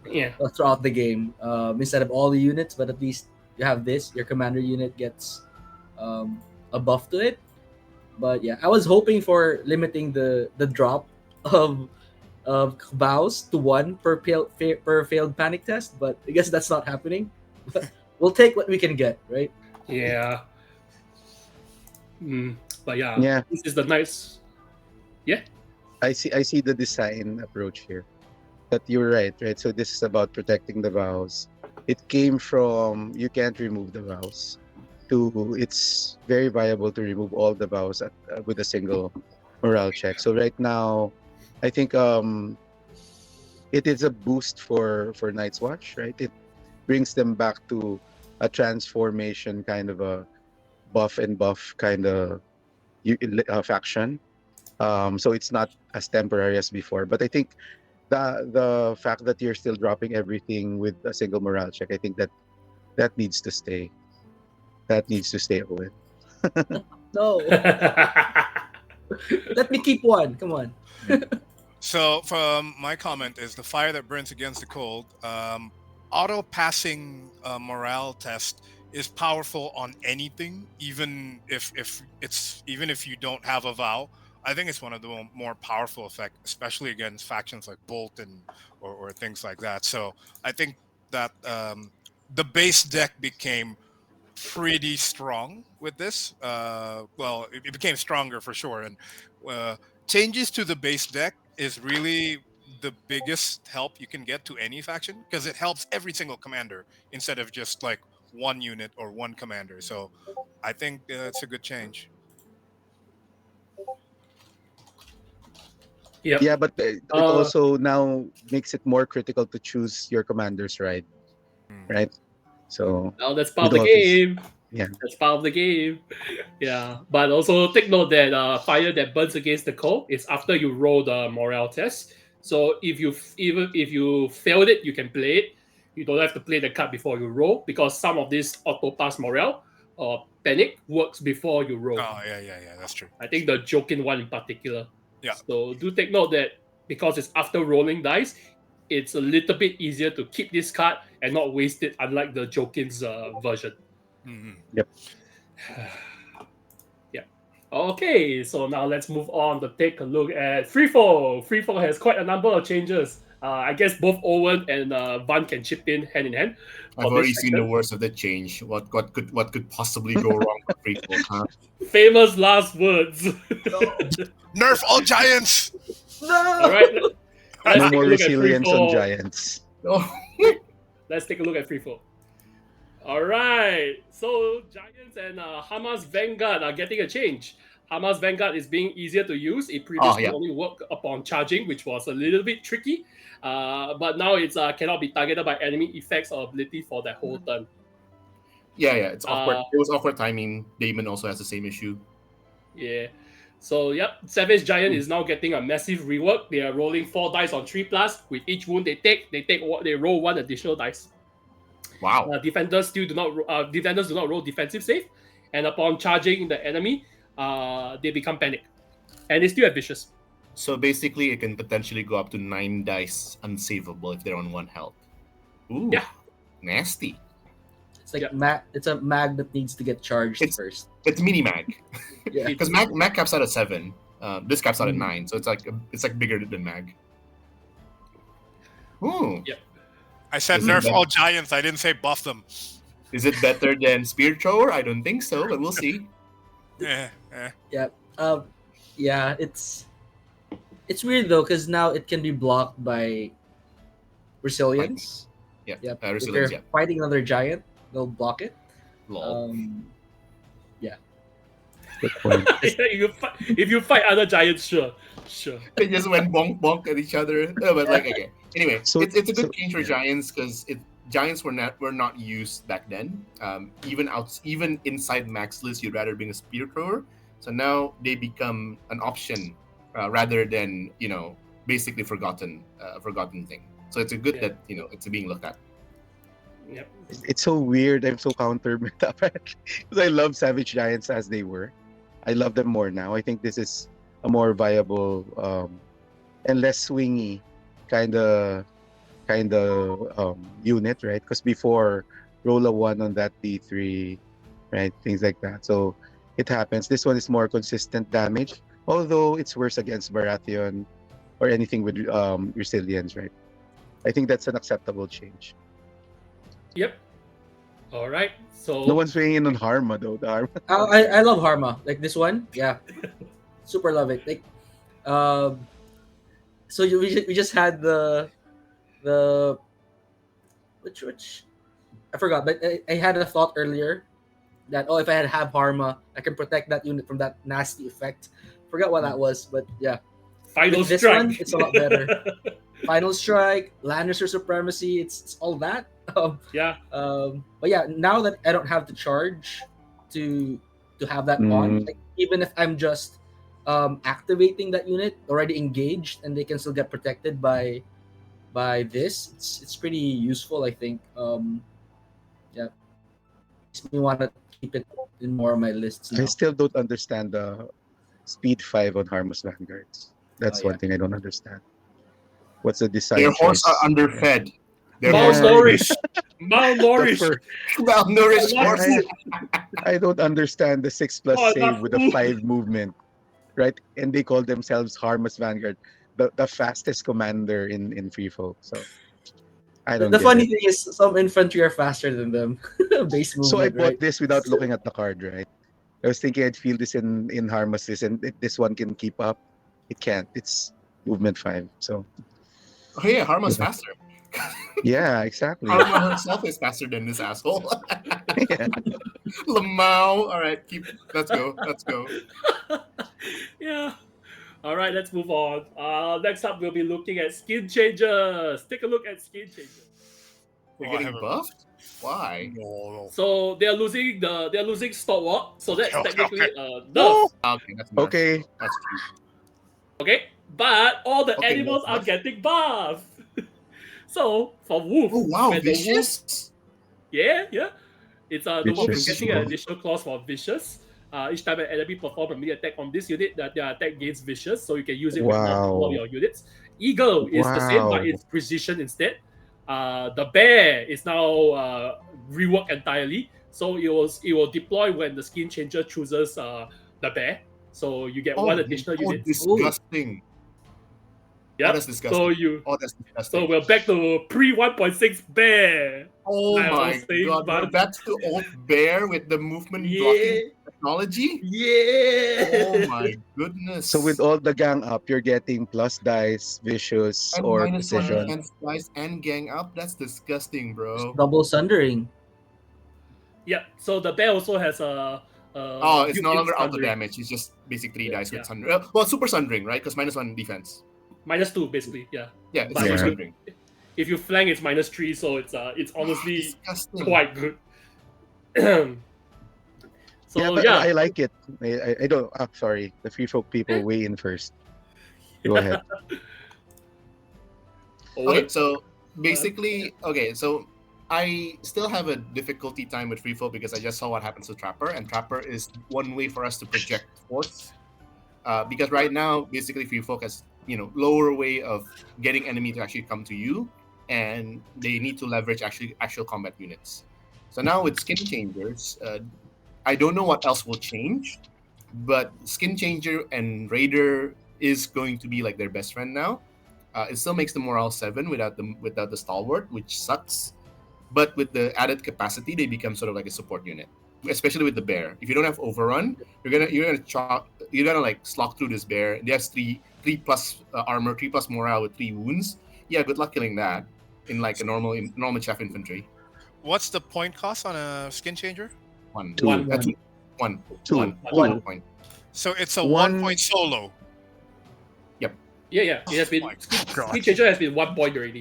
Yeah. throughout the game instead of all the units. But at least you have this. Your commander unit gets a buff to it. But yeah, I was hoping for limiting the drop of vows to one per failed panic test, but I guess that's not happening. But we'll take what we can get, right? Yeah. But yeah, Yeah. this is the nice. I see the design approach here. But you're right? So this is about protecting the vows. It came from you can't remove the vows to it's very viable to remove all the vows with a single morale check. So right now, I think it is a boost for Night's Watch, right? It brings them back to a transformation kind of a buff and buff kind of faction. So it's not as temporary as before. But I think the fact that you're still dropping everything with a single morale check, I think that needs to stay. That needs to stay, Owen. No, let me keep one. Come on. So, from my comment is the fire that burns against the cold. Auto passing morale test is powerful on anything, even if you don't have a vow. I think it's one of the more powerful effects, especially against factions like Bolton or things like that. So I think that the base deck became pretty strong with this. Well, it became stronger for sure, and changes to the base deck is really the biggest help you can get to any faction because it helps every single commander instead of just like one unit or one commander. So I think it's a good change. Yep. Yeah, but it also now makes it more critical to choose your commanders right? So Now that's part of with the all this, game. yeah. That's part of the game. Yeah. But also take note that fire that burns against the cold is after you roll the morale test. So even if you failed it, you can play it. You don't have to play the card before you roll because some of this auto pass morale or panic works before you roll. Oh yeah, that's true. I think the joking one in particular. Yeah. So do take note that because it's after rolling dice, it's a little bit easier to keep this card and not waste it, unlike the Jokin's version. Mhm. Yep. Yeah. Okay, so now let's move on to take a look at Freefall. Freefall has quite a number of changes. I guess both Owen and Van can chip in hand. I've for this already seen the section. worst of the change. What could possibly go wrong with Freefall, huh? Famous last words. Nerf all giants. All No. right, let's No take more a look at resilience on Freefall. giants. Oh, Let's take a look at Freefall. Alright, so Giants and Hamas Vanguard are getting a change. Hamas Vanguard is being easier to use. It previously yeah. only worked upon charging, which was a little bit tricky. But now it's cannot be targeted by enemy effects or ability for that whole turn. yeah, it's awkward. It was awkward timing. Damon also has the same issue. Yeah. So yep, Savage Giant is now getting a massive rework. They are rolling 4 dice on 3+. With each wound they roll 1 additional dice. Wow. Defenders do not roll defensive save, and upon charging the enemy, they become panic, and they still have vicious. So basically, it can potentially go up to 9 dice unsavable if they're on 1 health. Ooh, Yeah. nasty. It's like it's a mag that needs to get charged first. It's mini mag. Yeah. Because mag caps out at 7. This caps out at 9, so it's like bigger than mag. Ooh. Yep. I said Is it nerf better? all giants. I didn't say buff them. Is it better than Spear Thrower? I don't think so, but we'll see. Eh. Yeah, it's weird though because now it can be blocked by resilience. Yeah. Yep. If Resilience. you're Yeah. fighting another giant, they'll block it. Lol. Good point. If you fight other giants, sure. They just went bonk bonk at each other. But like okay. Anyway, So- it's a good so- change for yeah. giants because giants were not used back then. Even inside max list, you'd rather bring a spear thrower. So now they become an option rather than basically forgotten thing. So it's a good Yeah. that it's being looked at. Yep. It's so weird. I'm so counter meta because I love Savage Giants as they were. I love them more now. I think this is a more viable and less swingy kind of unit, right? Because before roll a one on that D3, right? Things like that. So it happens. This one is more consistent damage, although it's worse against Baratheon or anything with resilience, right? I think that's an acceptable change. Yep. All right. So No one's weighing in on Harma though. The Harma. I love Harma. Like this one, yeah, super love it. Like, so we just had the which I forgot, but I had a thought earlier that if I have Harma, I can protect that unit from that nasty effect. Forgot what that was, but yeah. final With this strike. one, it's a lot better. Final strike, Lannister supremacy, it's all that. Yeah. But yeah, now that I don't have to charge to have that on, like, even if I'm just activating that unit already engaged, and they can still get protected by this, it's pretty useful, I think. Yeah, makes me want to keep it in more of my lists now. I still don't understand the speed 5 on Harmless Vanguards. That's Oh, one yeah. thing I don't understand. What's the design Their horse choice? are underfed. Their horse are Malnourished. Malnourished. For- malnourished What? horses. I don't understand the 6+ Oh, save not with the food. 5 movement, right? And they call themselves Harmless Vanguard, the fastest commander in Free Folk. So I don't The get funny it. thing is, some infantry are faster than them. Base So I movement, bought right? this without looking at the card, right? I was thinking I'd feel this in Harmless, and this one can keep up. It can't. It's movement 5. So Oh yeah, Harma's Yeah. faster. yeah, exactly. Harma herself is faster than this asshole. Yeah. Lamau. All right, let's go. Yeah. All right, let's move on. Next up, we'll be looking at skin changes. Take a look at skin changes. You're Oh, I getting haven't- buffed? Why? No. So they're losing stalwart. So that's Okay, technically okay. a nerf. Woo! Okay, that's nerf. Okay. That's cute. Okay, but all the Okay, animals are buff. getting buff. So for wolf, Oh wow, when the wolf, vicious. yeah, it's the wolf is Vicious. getting an additional clause for vicious. Each time an enemy performs a melee attack on this unit, that their attack gains vicious, so you can use it with multiple of your units. Eagle is the same, but Wow. it's precision instead. The bear is now reworked entirely, so it will deploy when the skin changer chooses the bear. So you get one additional unit. Disgusting. Yeah. that's disgusting. That's disgusting. So we're back to pre 1.6 bear. Oh I my was saying, god, we're but- back to old bear with the movement Yeah. blocking technology. Yeah. Oh my goodness. So with all the gang up, you're getting plus dice, vicious, and or -1 precision. defense dice and gang up, that's disgusting, bro. Double sundering. Yeah. So the bear also has a. Oh, it's no built-in longer auto sundering. damage. It's just basic 3 dice Yeah. with sundering. Well, super sundering, right? Because -1 defense. -2 basically. Yeah. Yeah, it's But super Yeah. sundering. If you flank, it's -3, so it's honestly Disgusting. quite good. So yeah, but I like it. I don't. Sorry, the free folk people weigh in first. Go ahead. Okay, so basically, so I still have a difficulty time with free flow because I just saw what happens to Trapper, and Trapper is one way for us to project force. Because right now, basically, free folk has lower way of getting enemy to actually come to you, and they need to leverage actual combat units. So now with skin changers, I don't know what else will change, but skin changer and raider is going to be like their best friend now. It still makes the morale 7 without the stalwart, which sucks. But with the added capacity, they become sort of like a support unit, especially with the bear. If you don't have overrun, you're gonna like slog through this bear. They have three plus armor, 3+ morale with 3 wounds. Yeah, good luck killing that. in like a normal chaff infantry. What's the point cost on a skin changer? One. Two. One. One. One. Two. One. Two. 1 point. So it's a One- 1 point solo. Yeah. It has been Oh my God. Skin Changer has been 1 point already.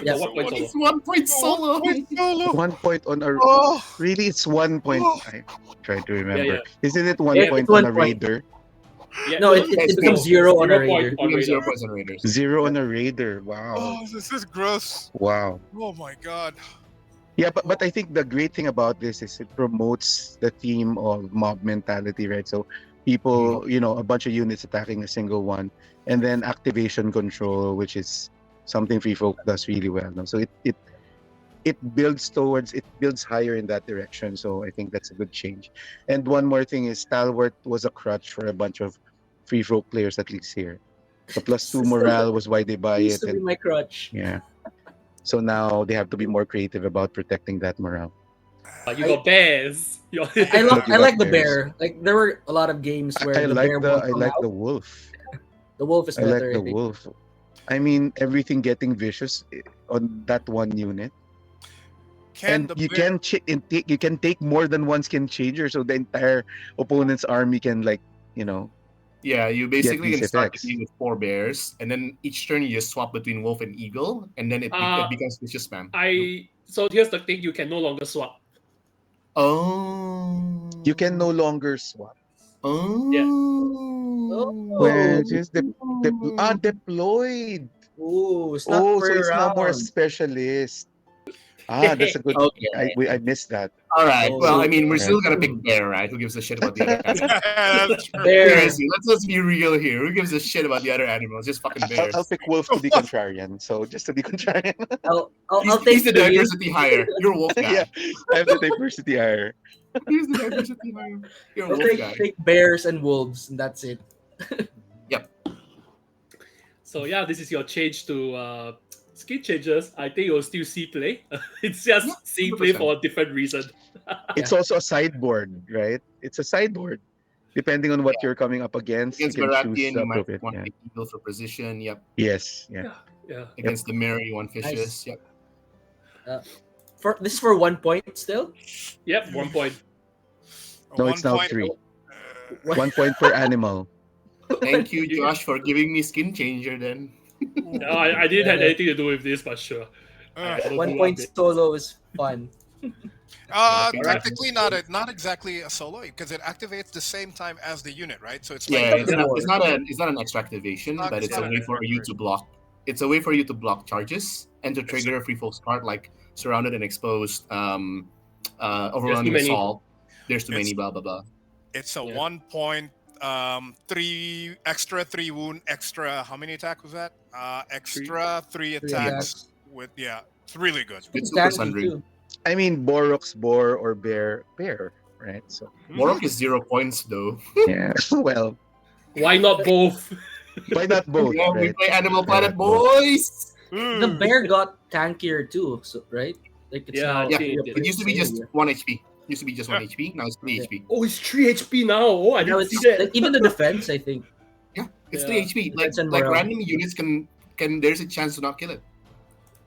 Yeah. So 1 point solo. It's 1 point solo. 1 point solo. 1 point on a. Oh, Really, it's 1 point. Oh. I'm trying to remember. Yeah. Isn't it 1 Yeah, it's point 1 on a point. raider? Yeah, No, it becomes 0 on a 0 point raider. on We have 0 Raider. points on Raiders. 0 on a raider. Wow. oh, this is gross. Wow. Oh my God. Yeah, but I think the great thing about this is it promotes the theme of mob mentality, right? So people, a bunch of units attacking a single one, and then activation control, which is something Free Folk does really well. No? So it builds higher in that direction. So I think that's a good change. And one more thing is Stalwart was a crutch for a bunch of Free Folk players, at least here. The +2 morale was why they buy It used it. to be And my crutch. yeah. So now they have to be more creative about protecting that morale. You got bears. I got like the bears. bear. Like there were a lot of games where I the like bear the won't I come like out. the wolf. The wolf is I like better. the I think. wolf. I mean, everything getting vicious on that one unit, Can and the you bear- can take more than one skin changer, so the entire opponent's army can Yeah, you basically these can start effects. the game with 4 bears, and then each turn you just swap between wolf and eagle, and then it becomes vicious spam. So here's the thing: you can no longer swap. Oh. You can no longer swap. Oh. Yeah. Well, just deployed. Oh, it's not Oh, per so it's now more a round. specialist. That's a good. Okay. I missed that. All right. Oh, Well, I mean, we're right. still gonna pick bear, right? Who gives a shit about the other animals? That's true. Bear. Seriously, let's be real here. Who gives a shit about the other animals? Just fucking bears. I'll pick wolf to be contrarian. So just to be contrarian. I'll He's take the 3. diversity higher. You're a wolf guy. Yeah, I have the diversity higher. He's the diversity higher. You're a I'll wolf guy. take bears and wolves, and that's it. So yeah, this is your change to skin changes. I think you'll still see play. It's just Yeah, see play 100%. for a different reason. It's also a sideboard, right? It's a sideboard. Depending on what you're coming up against, Against you can Baratheon, choose you might appropriate. want Yeah. to eagle for precision. Yep. Yes. Yeah. Yeah. Against the Mary, you want fishes. Nice. Yep. This is for 1 point still. Yep. 1 point. No, 1 it's now point, 3. uh, 1 point per animal. Thank you, Josh, for giving me skin changer. Then. No, I didn't have anything to do with this, but sure. uh, I don't 1 know point what it- solo is fun. technically not exactly a solo because it activates the same time as the unit, right? So it's Yeah, like it's not an extra activation, Not- but it's it's a not way an for extra you to block. It's a way for you to block charges and to trigger a free folks card like surrounded and exposed, overwhelming many. assault. There's too It's- many, blah blah blah. it's a Yeah. 1 point, 3 wound, extra. How many attack was that? Extra 3 3 attacks with it's really good. It's super Tanky sundry. too. I mean, Borok's boar or bear, right? So Morok is 0 points though. yeah. Well, Why not both? why not both? Yeah, we Right? play Animal Planet, Why not both? boys. The bear got tankier too, so right? Like it's Yeah, now yeah, It used to be just 1 HP. Used to be just 1 HP. Now it's 3 Okay. HP. Oh, it's 3 HP now. Oh, I now didn't it's see that. like even the defense. I think Yeah, it's Yeah. 3 HP. Like Defense and like morale. random units can there's a chance to not kill it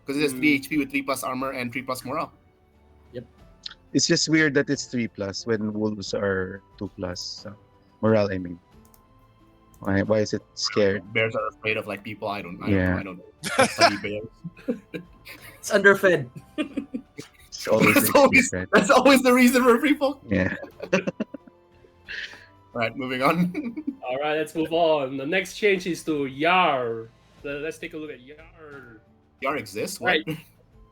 because it has 3 HP with 3 plus armor and 3 plus morale. It's just weird that it's 3+ when wolves are 2+. So, morale, I mean. Why is it scared? Bears are afraid of like people. I don't Yeah. know. Study bears. it's underfed. It's always That's always, right? that's always the reason for people. Yeah. Right, moving on. All right, let's move on. The next change is to Yar. Let's take a look at Yar. Yar exists. What? Right.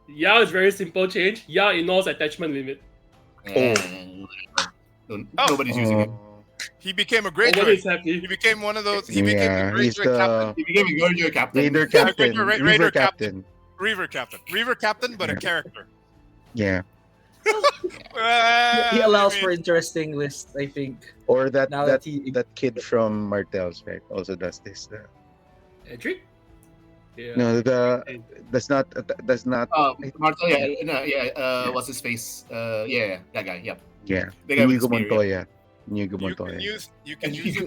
Yar is very simple change. Yar ignores attachment limit. Nobody's using it. He became a Nobody's Greyjoy. happy. He became one of those. He became Yeah, the he's Greyjoy captain. He became a Greyjoy captain. Raider captain. Raider River captain. captain. Reaver captain, but a Yeah. character. Yeah. He allows for interesting lists. I think Or that now that that he that kid from Martell's, right? Also does this. Edric? Yeah. No, does not. Martell, what's his face? Yeah, that guy. Yep. Yeah. The guy with Inigo the spear, Montoya. Inigo You can Montoya. use it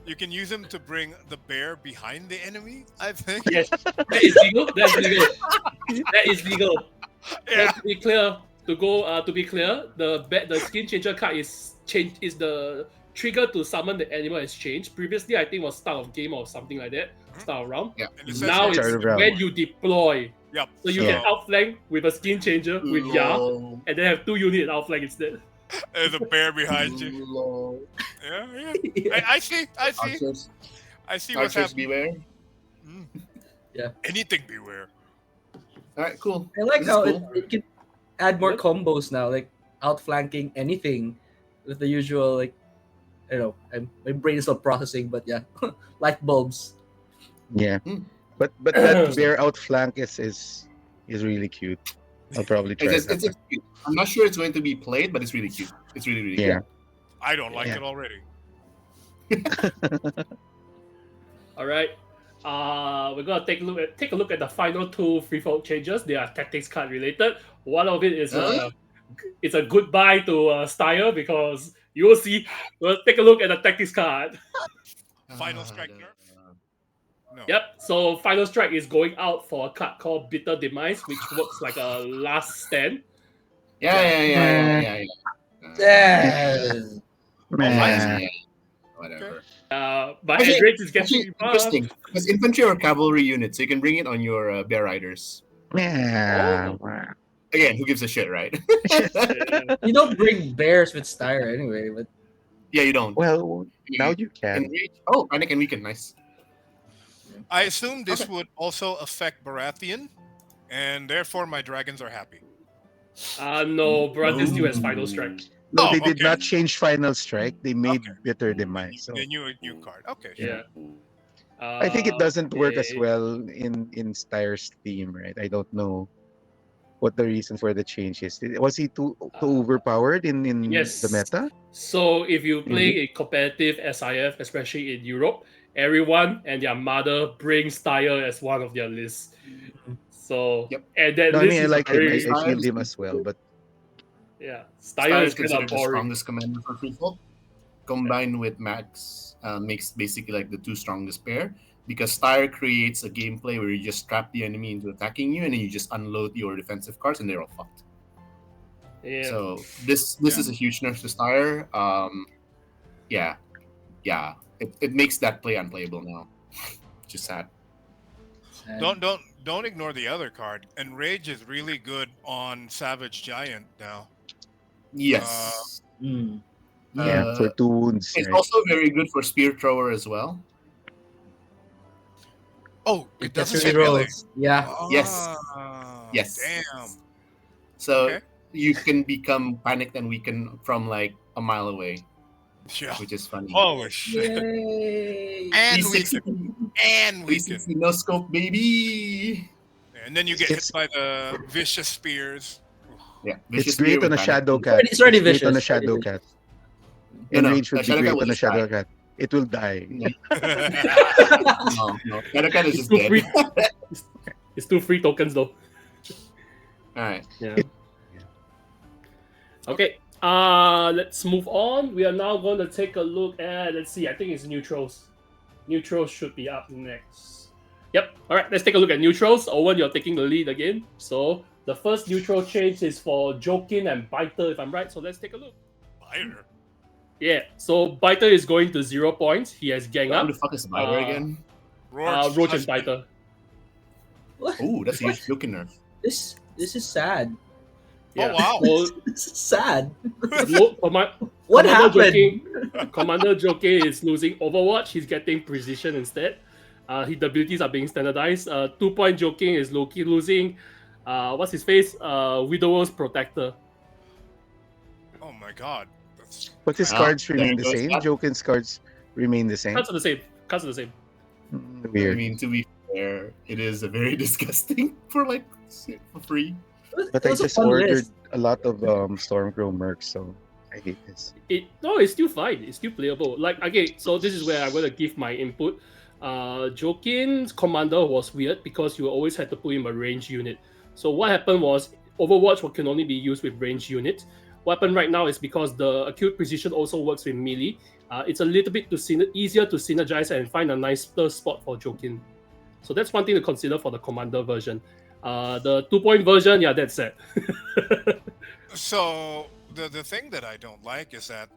You can use them to bring the bear behind the enemy. I think. Yes, that is legal. That's legal. That is legal. Yeah. And to be clear, the skin changer card is the trigger to summon the animal has changed. Previously, I think was start of game or something like that, start of round. Yeah. And it says Now here- it's Start of round. when you deploy. Yep. So you can outflank with a skin changer with Ya, Lol. and then have 2 units outflank instead. There's a bear behind you. Lol. Yeah, yeah. I see. I see. Archers, I see what's Archers happening. beware. Mm. Yeah. Anything beware. All right, cool. I like This is how cool. it can add more Yep. combos now, like outflanking anything with the usual, like, I don't know, my brain is still processing, but yeah, light bulbs. Yeah. Hmm. But that bear outflank is really cute. I'll probably try It's, that. it's cute. I'm not sure it's going to be played, but it's really cute. It's really, really Yeah. I don't like Yeah. it already. All right. We're gonna take a look at the final 2 freeform changes. They are tactics card related. One of it is it's a goodbye to Styre because you will see. We'll take a look at the tactics card. Final strike nerf? No. Yep. So final strike is going out for a card called Bitter Demise, which works like a last stand. Yeah. Nah. Whatever. But Actually- Enrage is Actually, getting buffed. interesting. It's infantry or cavalry unit, so you can bring it on your bear riders. Yeah. Again, who gives a shit, right? Yeah. You don't bring bears with Styre anyway, but Yeah, you don't. Well, now you can. Enrage. Oh, panic and weaken. Nice. I assume this Okay. would also affect Baratheon, and therefore my dragons are happy. No, Baratheon still has final strike. No, Oh, they did okay. not change final strike. They made Okay. bitter demise. So The new card. Okay. Sure. Yeah. I think it doesn't work as Okay. well in Styre's theme, right? I don't know what the reason for the change is. Was he too overpowered in Yes. the meta? So if you play a competitive SIF, especially in Europe, everyone and their mother brings Styre as one of their lists. So Yep. and that No, I list mean I is like him. very, I Styre feel is him good. as well, but yeah. Styre Styre is is kind considered of the boring. strongest commander for free folk. Combined with Max makes basically like the 2 strongest pair because Styre creates a gameplay where you just trap the enemy into attacking you and then you just unload your defensive cards and they're all fucked. Yeah. So this is a huge nerf to Styre. It makes that play unplayable now. Just sad. Don't ignore the other card. Enrage is really good on Savage Giant now. Yes. yeah, for 2 wounds. It's Right? also very good for spear thrower as well. Oh, it doesn't Accessory say melee. rolls. Yeah. Yes. Ah, Yes. Damn. So Okay. you can become panicked and weakened from like a mile away, Yeah. which is funny. Holy shit. Yay. And we 360, and we 360 no scope, baby. And then you get It's- hit by the vicious spears. Yeah, It's vicious great spear on a with shadow panic. cat. It's already great on a vicious. shadow Already cat. No, Enrage would be Shadow Cat great will on a just die. shadow cat. It will die. No, Shadow Cat is It's just too dead. free. It's 2 free tokens though. All right. Yeah. Okay. Let's move on. We are now going to take a look at. Let's see. I think it's neutrals. Neutrals should be up next. Yep. All right. Let's take a look at neutrals. Owen, you're taking the lead again. So the first neutral change is for Jokin and Biter, if I'm right. So let's take a look. Fire. Yeah. So Biter is going to 0 points. He has gang Who up. the fuck is Spider again? Roach Roach and husband. Biter. What? Oh, that's a huge looking nerf. This is sad. Yeah. wow. Well, This is sad. Commander What happened? Commander Jokin is losing Overwatch. He's getting precision instead. His abilities are being standardized. 2-point Jokin is Loki losing. What's his face? Widower's Protector. Oh my god. That's But his Ah, cards there remain the goes same. that. Jokin's cards remain the same. Cards are the same. Cards are the same. I Weird. mean, to be fair, it is a very disgusting for like for free. But It I was a just fun ordered list. a lot of Stormcrow mercs, so I hate this. It's still fine. It's still playable. Like, okay, so this is where I'm gonna give my input. Jokin's commander was weird because you always had to put him a range unit. So what happened was Overwatch can only be used with range unit. weapon right now is because the acute precision also works with melee. It's a little bit easier to synergize and find a nicer spot for Jokin. So that's one thing to consider for the commander version. The 2-point version, yeah, that's it. So the thing that I don't like is that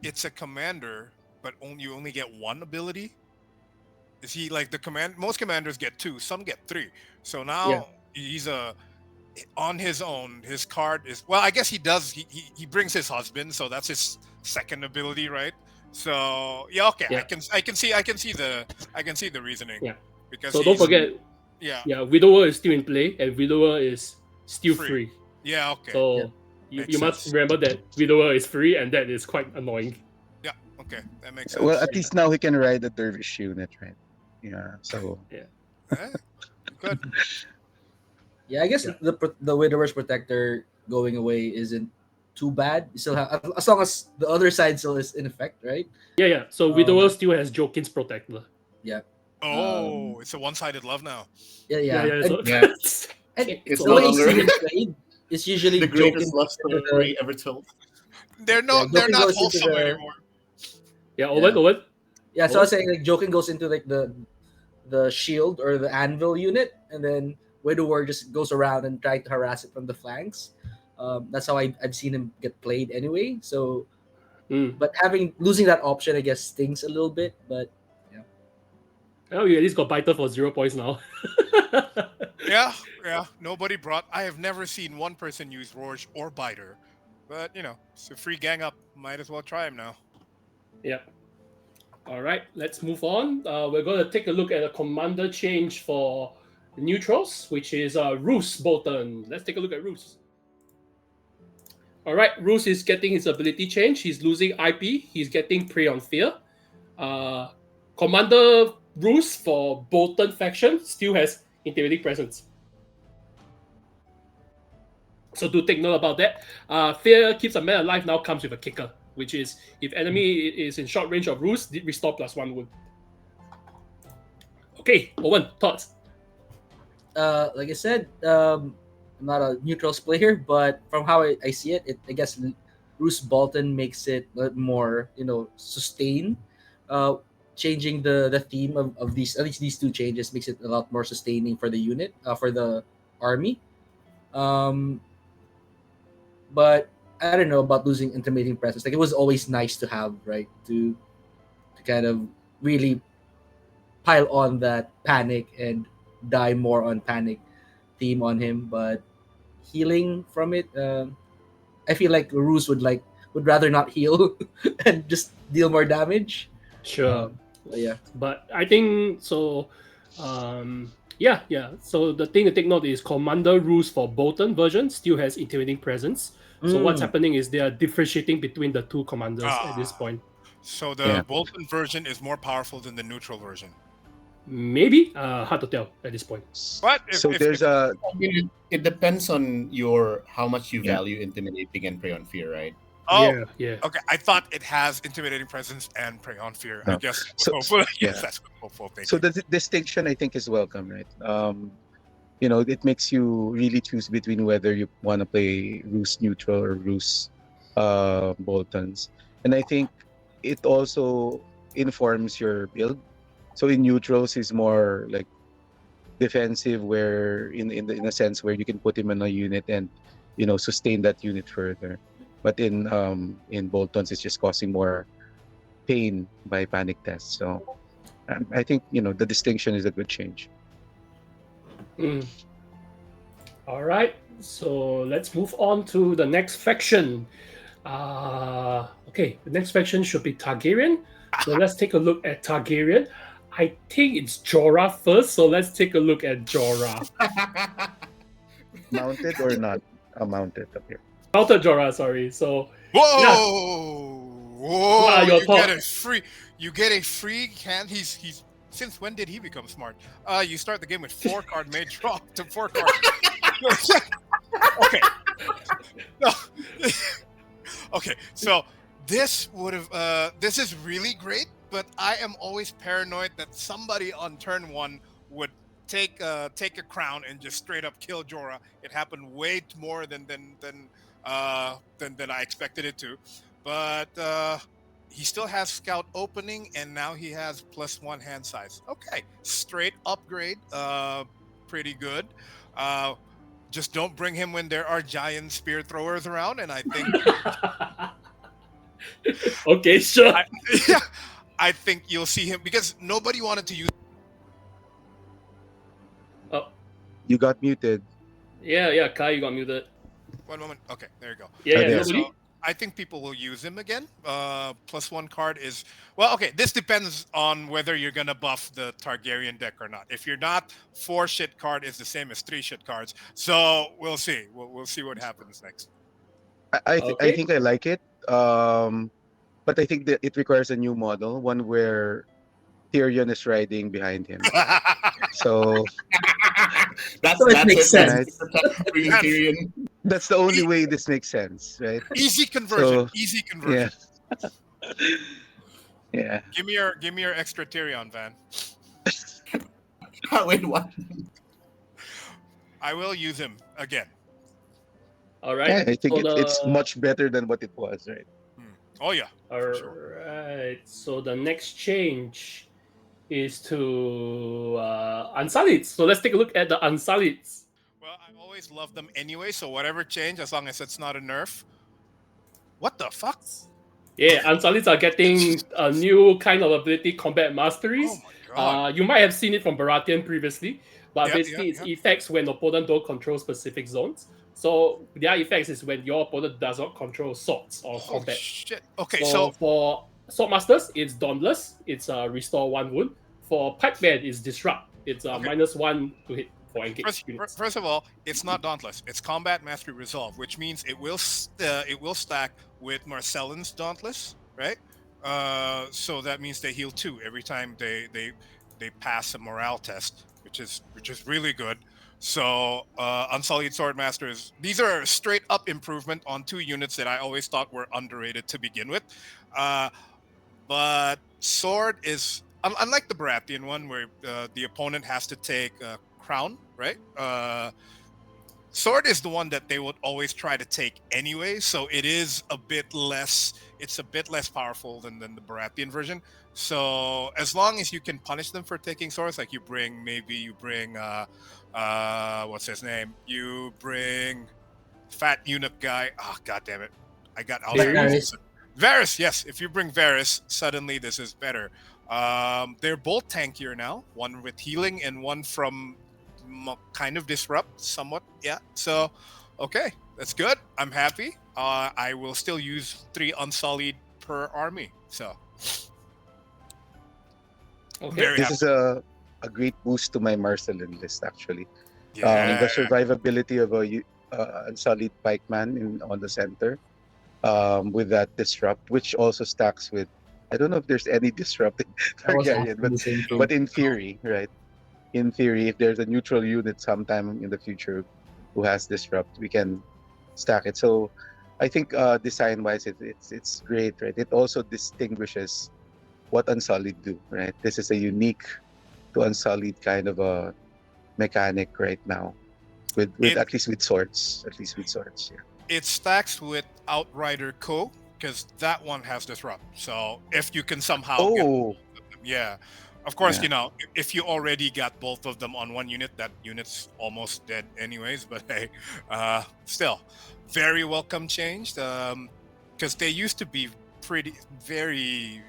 it's a commander, but you only get one ability. Is he like the command? Most commanders get 2, some get 3. So now Yeah. he's on his own. His card is, well, I guess he does. He brings his husband, so that's his second ability, right? So yeah, okay. Yeah. I can see the reasoning. Yeah. Because So don't forget, yeah, Widower is still in play, and Widower is still free. Yeah, okay. So Makes you must sense. remember that Widower is free, and that is quite annoying. Yeah, okay, that makes sense. Well, at least now he can ride the dervish unit, right? Yeah. So Eh, good. Yeah, I guess Yeah. the Widower's Protector going away isn't too bad. You still have, as long as the other side still is in effect, right? Yeah. So Widower still has Jokin's Protector. Oh, it's a one-sided love now. Yeah. So Yeah. And It's the no way longer it's even played is usually the greatest Jokin love goes into story ever told. They're Jokin not goes into wholesome the anymore. yeah, Owen. So I was saying like Jokin goes into like the shield or the anvil unit, and then Widower just goes around and try to harass it from the flanks. That's how I've seen him get played anyway. So, but losing that option, I guess, stings a little bit. But Oh, you at least got Biter for 0 points now. Yeah. Nobody brought. I have never seen one person use Rorge or Biter, but it's a free gang up. Might as well try him now. Yeah. All right, let's move on. We're going to take a look at a commander change for neutrals, which is Roose Bolton. Let's take a look at Roose. All right, Roose is getting his ability change. He's losing IP. He's getting Prey on Fear. Commander Roose for Bolton faction still has Intimidating Presence. So do take note about that. Fear keeps a man alive now comes with a kicker, which is if enemy is in short range of Roose, restore +1 wound. Okay, Owen, thoughts? like I said, I'm not a neutrals player, but from how I see it, I guess Roose Bolton makes it a little more, sustained. Changing the theme of these, at least these two changes, makes it a lot more sustaining for the unit, for the army. But I don't know about losing intimidating presence. Like, it was always nice to have, right? To kind of really pile on that panic and die more on panic theme on him. But healing from it, I feel like Roose would rather not heal and just deal more damage. Sure. Yeah. But I think so. Yeah. So the thing to take note is Commander Roose for Bolton version still has Intimidating Presence. So what's happening is they are differentiating between the two commanders at this point. So the Bolton version is more powerful than the neutral version. Maybe hard to tell at this point. But I mean, it depends on how much you value intimidating and Prey on Fear, right? Oh, yeah. Okay, I thought it has Intimidating Presence and Prey on Fear. No. I guess. That's hopeful thinking. So the distinction, I think, is welcome, right? It makes you really choose between whether you want to play Roose neutral or Roose Boltons, and I think it also informs your build. So in neutrals, is more like defensive, where in a sense where you can put him in a unit and sustain that unit further. But in Boltons, it's just causing more pain by panic tests. So I think the distinction is a good change. All right, so let's move on to the next faction. Okay, the next faction should be Targaryen. So let's take a look at Targaryen. I think it's Jorah first, so let's take a look at Jorah. Mounted or not? Mounted up here. Mounted Jorah, sorry. So whoa! What are your thoughts? You get a free hand. He's since when did he become smart? You start the game with 4-card mage drop to 4-card. Okay. No. Okay. So this would have. This is really great, but I am always paranoid that somebody on turn 1 would take a crown and just straight up kill Jorah. It happened way more than than I expected it to. But he still has scout opening, and now he has +1 hand size. Okay, straight upgrade. Pretty good. Just don't bring him when there are giant spear throwers around, and I think Okay, sure. yeah, I think you'll see him because nobody wanted to use. Oh, You got muted. yeah, Kai, you got muted. One moment. Okay, there you go. Yeah, there. nobody. So I think people will use him again. +1 card is well. Okay, this depends on whether you're gonna buff the Targaryen deck or not. If you're not, 4 shit card is the same as 3 shit cards. So we'll see. We'll see what happens next. I Okay. think I like it. But I think that it requires a new model, one where Tyrion is riding behind him. So That's So it that's makes it. sense. That's the premium That's- Tyrion. that's the only way this makes sense, right? Easy conversion. So, Easy conversion. Yeah. Give me your extra Tyrion, Van. Wait, what? I will use him again. All right. Yeah, I think So it's much better than what it was, right? Oh yeah. All for sure. right. So the next change is to Unsullied. So let's take a look at the Unsullied. Well, I always love them anyway, so whatever change, as long as it's not a nerf. What the fuck? Yeah, Unsullieds are getting a new kind of ability, Combat Masteries. Oh my god. You might have seen it from Baratheon previously, but Yep, basically its yep. effects when opponent don't control specific zones. So their effects is when your opponent does not control swords or Holy combat. shit. Okay, So so for Swordmasters, it's Dauntless. It's restore 1 wound. For Pikeman, it's Disrupt. It's Okay. -1 to hit for engaged units. first of all, it's not Dauntless. It's Combat Mastery Resolve, which means it will stack with Marcellin's Dauntless, right? So that means they heal 2 every time they pass a morale test, which is really good. So Unsullied Swordmasters, these are straight up improvement on 2 units that I always thought were underrated to begin with. But Sword is unlike the Baratheon one, where the opponent has to take Crown, right? Sword is the one that they would always try to take anyway, so it is a bit less. It's a bit less powerful than the Baratheon version. So as long as you can punish them for taking swords, like you bring what's his name? You bring fat eunuch guy. Oh god damn it! I got Varys. Varys, yes. If you bring Varys, suddenly this is better. They're both tankier now. One with healing and one from kind of disrupt somewhat. Yeah. So, okay, that's good. I'm happy. I will still use 3 Unsullied per army. So, Okay. very This happy. is a great boost to my Marcellin list, actually. Yeah. The survivability of a Unsullied Pikeman on the center, with that disrupt, which also stacks with. I don't know if there's any disrupt in I was Targaryen, asking the same thing. but in theory, right? In theory, if there's a neutral unit sometime in the future who has disrupt, we can stack it. So I think design-wise, it's great, right? It also distinguishes what Unsullied do, right? This is a unique to Unsullied kind of a mechanic right now, with at least with swords, yeah. It stacks with Outrider Co. because that one has disrupt. So if you can somehow get Oh, yeah. Of course, Yeah. you know, if you already got both of them on one unit, that unit's almost dead anyways. But hey, still, very welcome change. Because they used to be very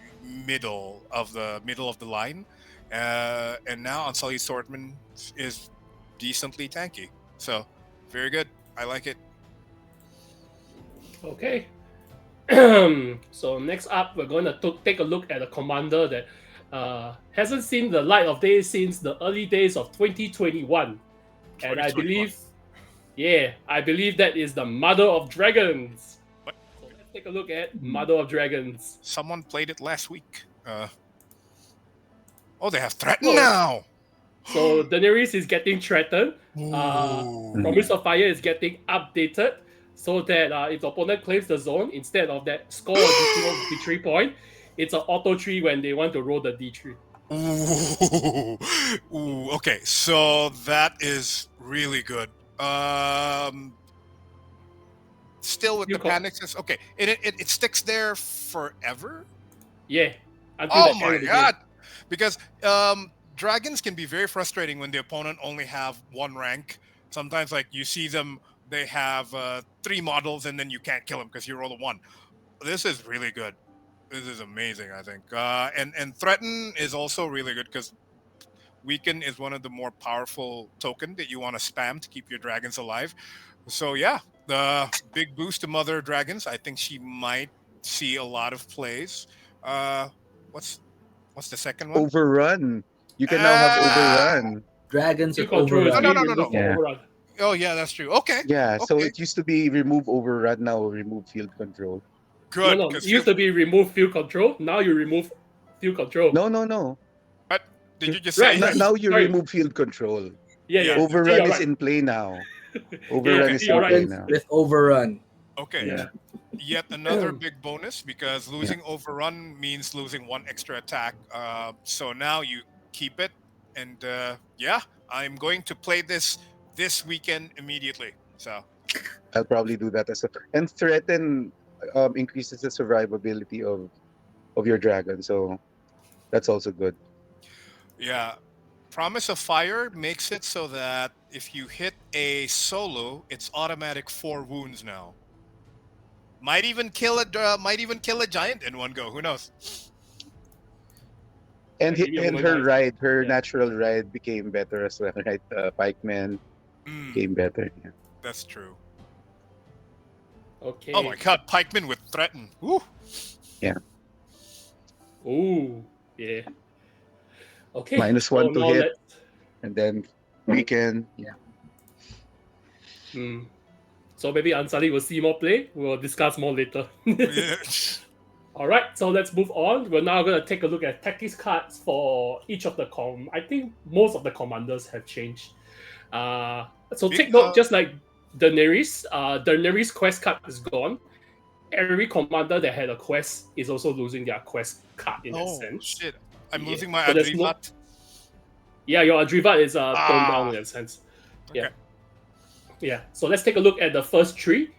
middle of the line, and now Unsullied Swordman is decently tanky. So very good. I like it. Okay. So next up, we're going to take a look at a commander that hasn't seen the light of day since the early days of 2021. And I 2021. believe that is the Mother of Dragons. What? So let's take a look at Mother of Dragons. Someone played it last week. Oh, they have threatened Oh. now. So Daenerys is getting threatened. Ooh. Promise of Fire is getting updated so that if the opponent claims the zone, instead of that score additional victory point, it's an auto tree when they want to roll the D3. Ooh, okay, so that is really good. still with You the call- panic system. Okay, it sticks there forever. Yeah. Until Oh the end my of the god! Because dragons can be very frustrating when the opponent only have one rank. Sometimes, like you see them, they have 3 models, and then you can't kill them because you roll a 1. This is really good. This is amazing, I think. And threaten is also really good because weaken is one of the more powerful token that you want to spam to keep your dragons alive. So yeah, the big boost to Mother Dragons. I think she might see a lot of plays. Uh, what's what's the second one? Overrun. You can now have Ah, overrun. Dragons Few with control is no, overrun. no, being no, no, removed no. for Yeah. overrun. Oh yeah, that's true. Okay, Yeah, so okay, it used to be remove overrun, now remove field control. No, good. no. It Because used to be remove field control. Now you remove field control. No. what did you just Right, say? right. Now you Sorry. remove field control. Yeah, Yeah. yeah. See, Overrun you're is right. in play now. Yeah, Overrun Okay. is see, you're in play right. Dragons now. with overrun. Okay. Yeah. Yet another big bonus because losing overrun means losing 1 extra attack. So now you keep it, and yeah, I'm going to play this weekend immediately. So I'll probably do that as well. And threaten increases the survivability of your dragon, so that's also good. yeah, promise of fire makes it so that if you hit a solo, it's automatic 4 wounds now. Might even kill a giant in one go. Who knows? And Give me a moment, her guys. ride, her Yeah. natural ride became better as well, right? Pikeman Mm, became better. Yeah. that's true. Okay. Oh my god, pikeman with threaten. Woo. Ooh. Yeah. Okay. Minus So 1 to now hit, let's. and then weekend. Yeah. Hmm. So maybe Ansari will see more play. We'll discuss more later. Yeah. All right, so let's move on. We're now going to take a look at tactics cards for each of the I think most of the commanders have changed. So take note, just like Daenerys' quest card is gone. Every commander that had a quest is also losing their quest card in that Oh sense. shit! I'm Yeah. losing my So there's no- Adrivat. Yeah, your Adrivat is toned down Ah. in that sense. Yeah. Okay. Yeah. So let's take a look at the first three.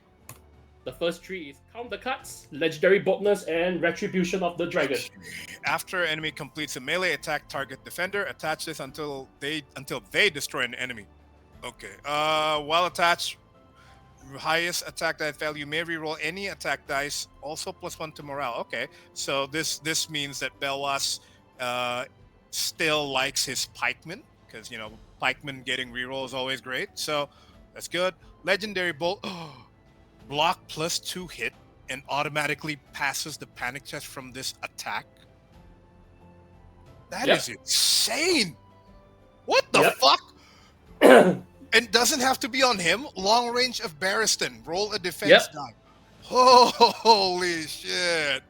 The first three is count the cards, legendary boldness, and retribution of the dragon. After enemy completes a melee attack, target defender attach this until they destroy an enemy. Okay. While attached, highest attack dice value may reroll any attack dice, also +1 to morale. Okay. So this means that Belwas still likes his pikeman because pikeman getting reroll is always great. So that's good. Legendary bolt. Block +2 hit and automatically passes the panic test from this attack. That is insane. What the fuck? And doesn't have to be on him. Long range of Barristan. Roll a defense die. Holy shit.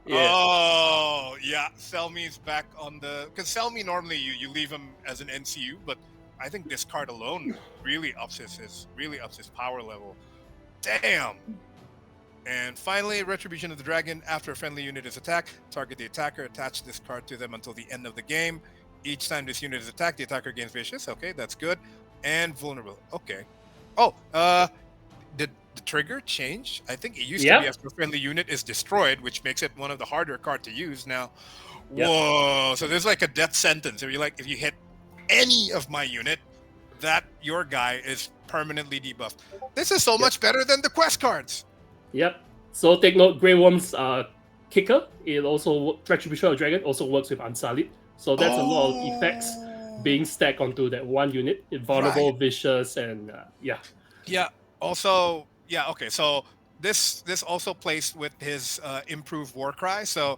Yeah. Oh yeah. Selmy's back on the because Selmy normally you leave him as an NCU, but I think this card alone really ups his power level. Damn. And finally, Retribution of the Dragon. After a friendly unit is attacked, target the attacker, attach this card to them until the end of the game. Each time this unit is attacked, the attacker gains vicious. Okay, that's good. And vulnerable. Okay. Oh, did the trigger change? I think it used to be after a friendly unit is destroyed, which makes it one of the harder card to use now. Whoa. So there's like a death sentence. If you hit any of my unit, that your guy is permanently debuffed. This is so much better than the quest cards. Yep. So take note, Grey Worm's kicker. It also Retribution of Dragon also works with Unsullied. So that's a lot of effects being stacked onto that one unit. Vulnerable, vicious, and yeah. Yeah. Also, yeah. Okay. So this also plays with his improved war cry. So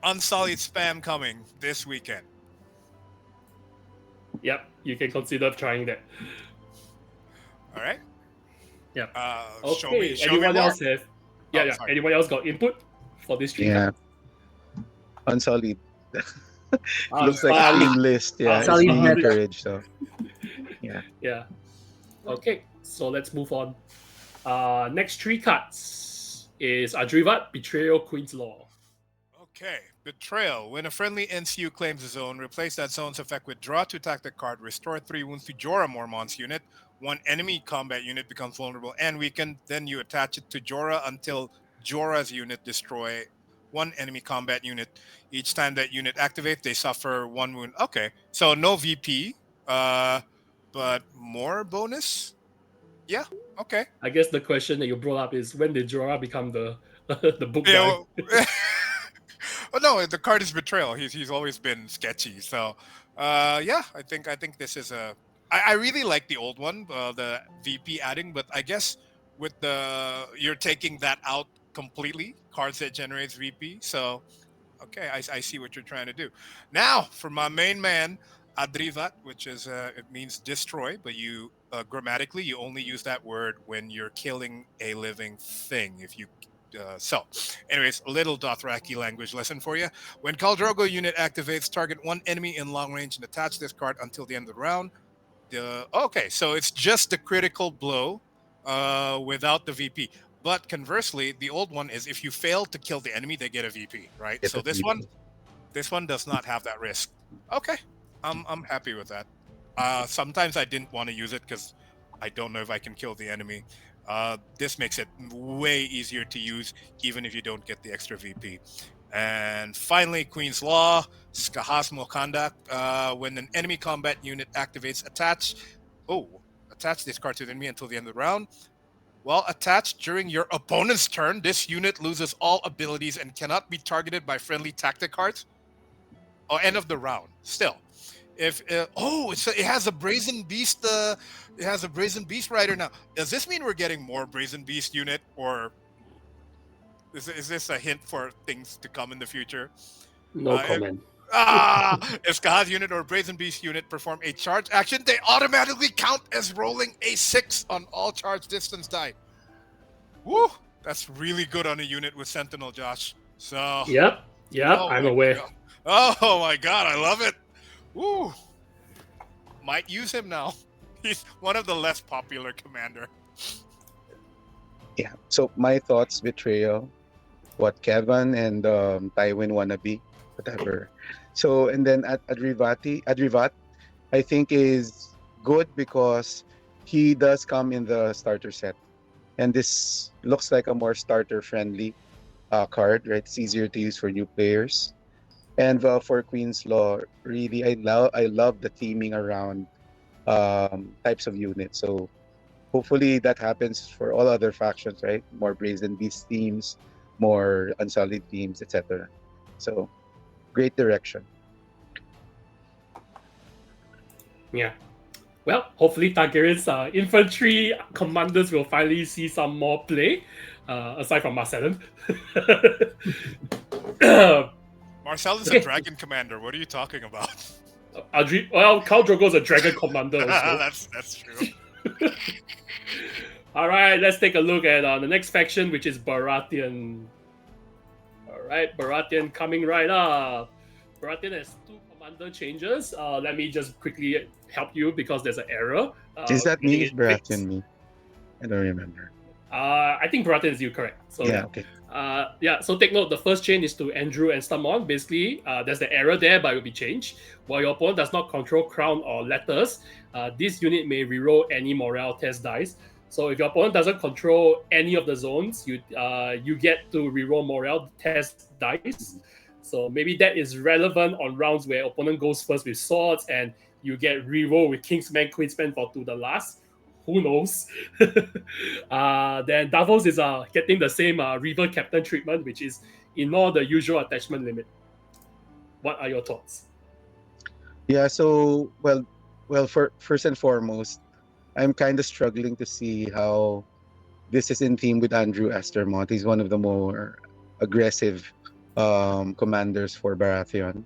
Unsullied spam coming this weekend. Yep. You can consider trying that. All right. Yeah. Okay. Show Anyone me more. else have? Yeah, yeah. Sorry. Anyone else got input for this three? Yeah. Unsullied. Looks like a clean list. Yeah, it's Unsullied being meta. encouraged. So, yeah. Yeah. Okay, so let's move on. Next three cards is Adrivat, Betrayal, Queen's Law. Okay. Betrayal. When a friendly NCU claims a zone, replace that zone's effect with draw to attack the card, restore 3 wounds to Jorah Mormont's unit. One enemy combat unit becomes vulnerable and weakened. Then you attach it to Jorah until Jorah's unit destroy one enemy combat unit. Each time that unit activates, they suffer 1 wound. Okay, so no VP, but more bonus. Yeah. Okay. I guess the question that you brought up is when did Jorah become the the book Yeah. guy? Oh no, the card is betrayal. He's always been sketchy. So, yeah, I think this is a. I really like the old one, the VP adding, but I guess with the you're taking that out completely. Cards that generates VP. So, okay, I see what you're trying to do. Now for my main man, Adrivat, which is it means destroy, but you grammatically you only use that word when you're killing a living thing. If you so, anyways, a little Dothraki language lesson for you. When Khal Drogo unit activates, target one enemy in long range and attach this card until the end of the round. Okay, so it's just the critical blow without the VP. But conversely, the old one is if you fail to kill the enemy, they get a VP, right? Get So the VP. this one does not have that risk. Okay, I'm happy with that. Sometimes I didn't want to use it because I don't know if I can kill the enemy. This makes it way easier to use, even if you don't get the extra VP. And finally, Queen's Law, Skahas Mokandak. When an enemy combat unit activates, attach this card to the enemy until the end of the round. While attached during your opponent's turn, this unit loses all abilities and cannot be targeted by friendly tactic cards. Or end of the round. Still, if it has a Brazen Beast. It has a Brazen Beast Rider now. Does this mean we're getting more Brazen Beast unit, or is this a hint for things to come in the future? No If, comment. if Skah's unit or Brazen Beast unit perform a charge action, they automatically count as rolling a 6 on all charge distance die. Woo! That's really good on a unit with Sentinel, Josh. So, Yep, oh I'm my aware. God. Oh my god, I love it. Woo! Might use him now. He's one of the less popular commander. Yeah. So my thoughts, betrayal, what Kevin and Tywin wanna be, whatever. So and then at Adrivat, I think is good because he does come in the starter set, and this looks like a more starter friendly card, right? It's easier to use for new players. And for Queen's Law, really, I love the theming around types of units. So hopefully that happens for all other factions, right? More Brazen Beast themes, more Unsullied themes, etc. So great direction. Yeah. Well, hopefully Targaryen's infantry commanders will finally see some more play, aside from Marcellin. Marcel is Okay. a dragon commander. What are you talking about? Khal Drogo's a dragon commander also. That's true. All right, let's take a look at the next faction, which is Baratheon. All right, Baratheon coming right up. Baratheon has 2 commander changes. Let me just quickly help you because there's an error. Is that me? getting Is it Baratheon fixed. me? I don't remember. I think Baratheon is you, correct. So Yeah, okay. so take note, the first chain is to Andrew and Stamon. Basically, there's the error there, but it will be changed. While your opponent does not control crown or letters, this unit may reroll any morale test dice. So if your opponent doesn't control any of the zones, you get to reroll morale test dice. So maybe that is relevant on rounds where opponent goes first with swords and you get reroll with Kingsman, Queensman for to the last. Who knows? Then Davos is getting the same River Captain treatment, which is ignore the usual attachment limit. What are your thoughts? Yeah, so for first and foremost, I'm kind of struggling to see how this is in theme with Andrew Estermont. He's one of the more aggressive commanders for Baratheon,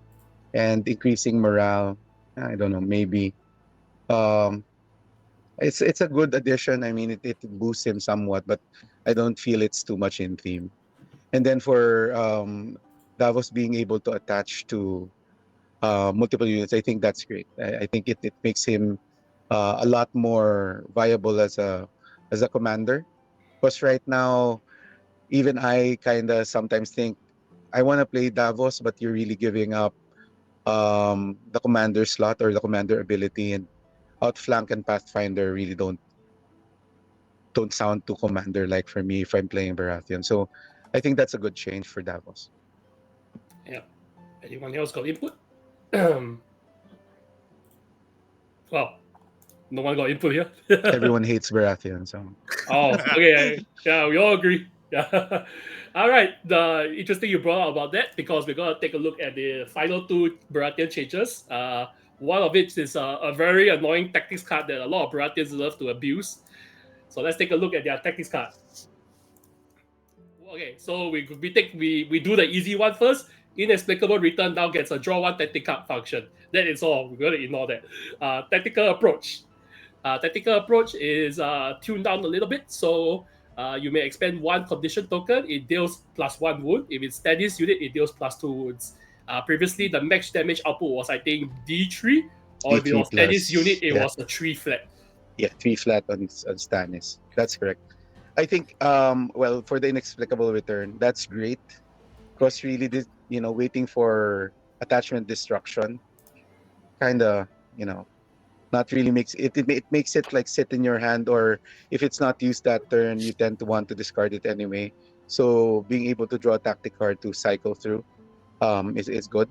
and increasing morale. I don't know, maybe it's a good addition. I mean, it boosts him somewhat, but I don't feel it's too much in theme. And then for Davos being able to attach to multiple units, I think that's great. I think it makes him a lot more viable as a commander. Because right now, even I kind of sometimes think I want to play Davos, but you're really giving up the commander slot or the commander ability, and Outflank and Pathfinder really don't sound too commander like for me if I'm playing Baratheon. So I think that's a good change for Davos. Yeah. Anyone else got input? Well, no one got input here. Everyone hates Baratheon, so Oh, okay. Yeah, we all agree. Yeah. All right. The interesting you brought up about that because we're gonna take a look at the final two Baratheon changes. One of it is a very annoying tactics card that a lot of Baratheons love to abuse. So let's take a look at their tactics card. Okay, so we do the easy one first. Inexplicable return now gets a draw one tactic card function. That is all. We're gonna ignore that. Tactical approach. Tactical approach is tuned down a little bit, so you may expend one condition token. It deals +1 wound. If it's Stannis unit, it deals +2 wounds. Previously, the max damage output was I think D3, or if it D3 was Stannis plus, unit, it yeah. was a 3 flat. Yeah, 3 flat on Stannis. That's correct. I think well, for the inexplicable return, that's great. Because really this, waiting for attachment destruction kinda, not really makes it makes it like sit in your hand, or if it's not used that turn, you tend to want to discard it anyway. So being able to draw a tactic card to cycle through is good.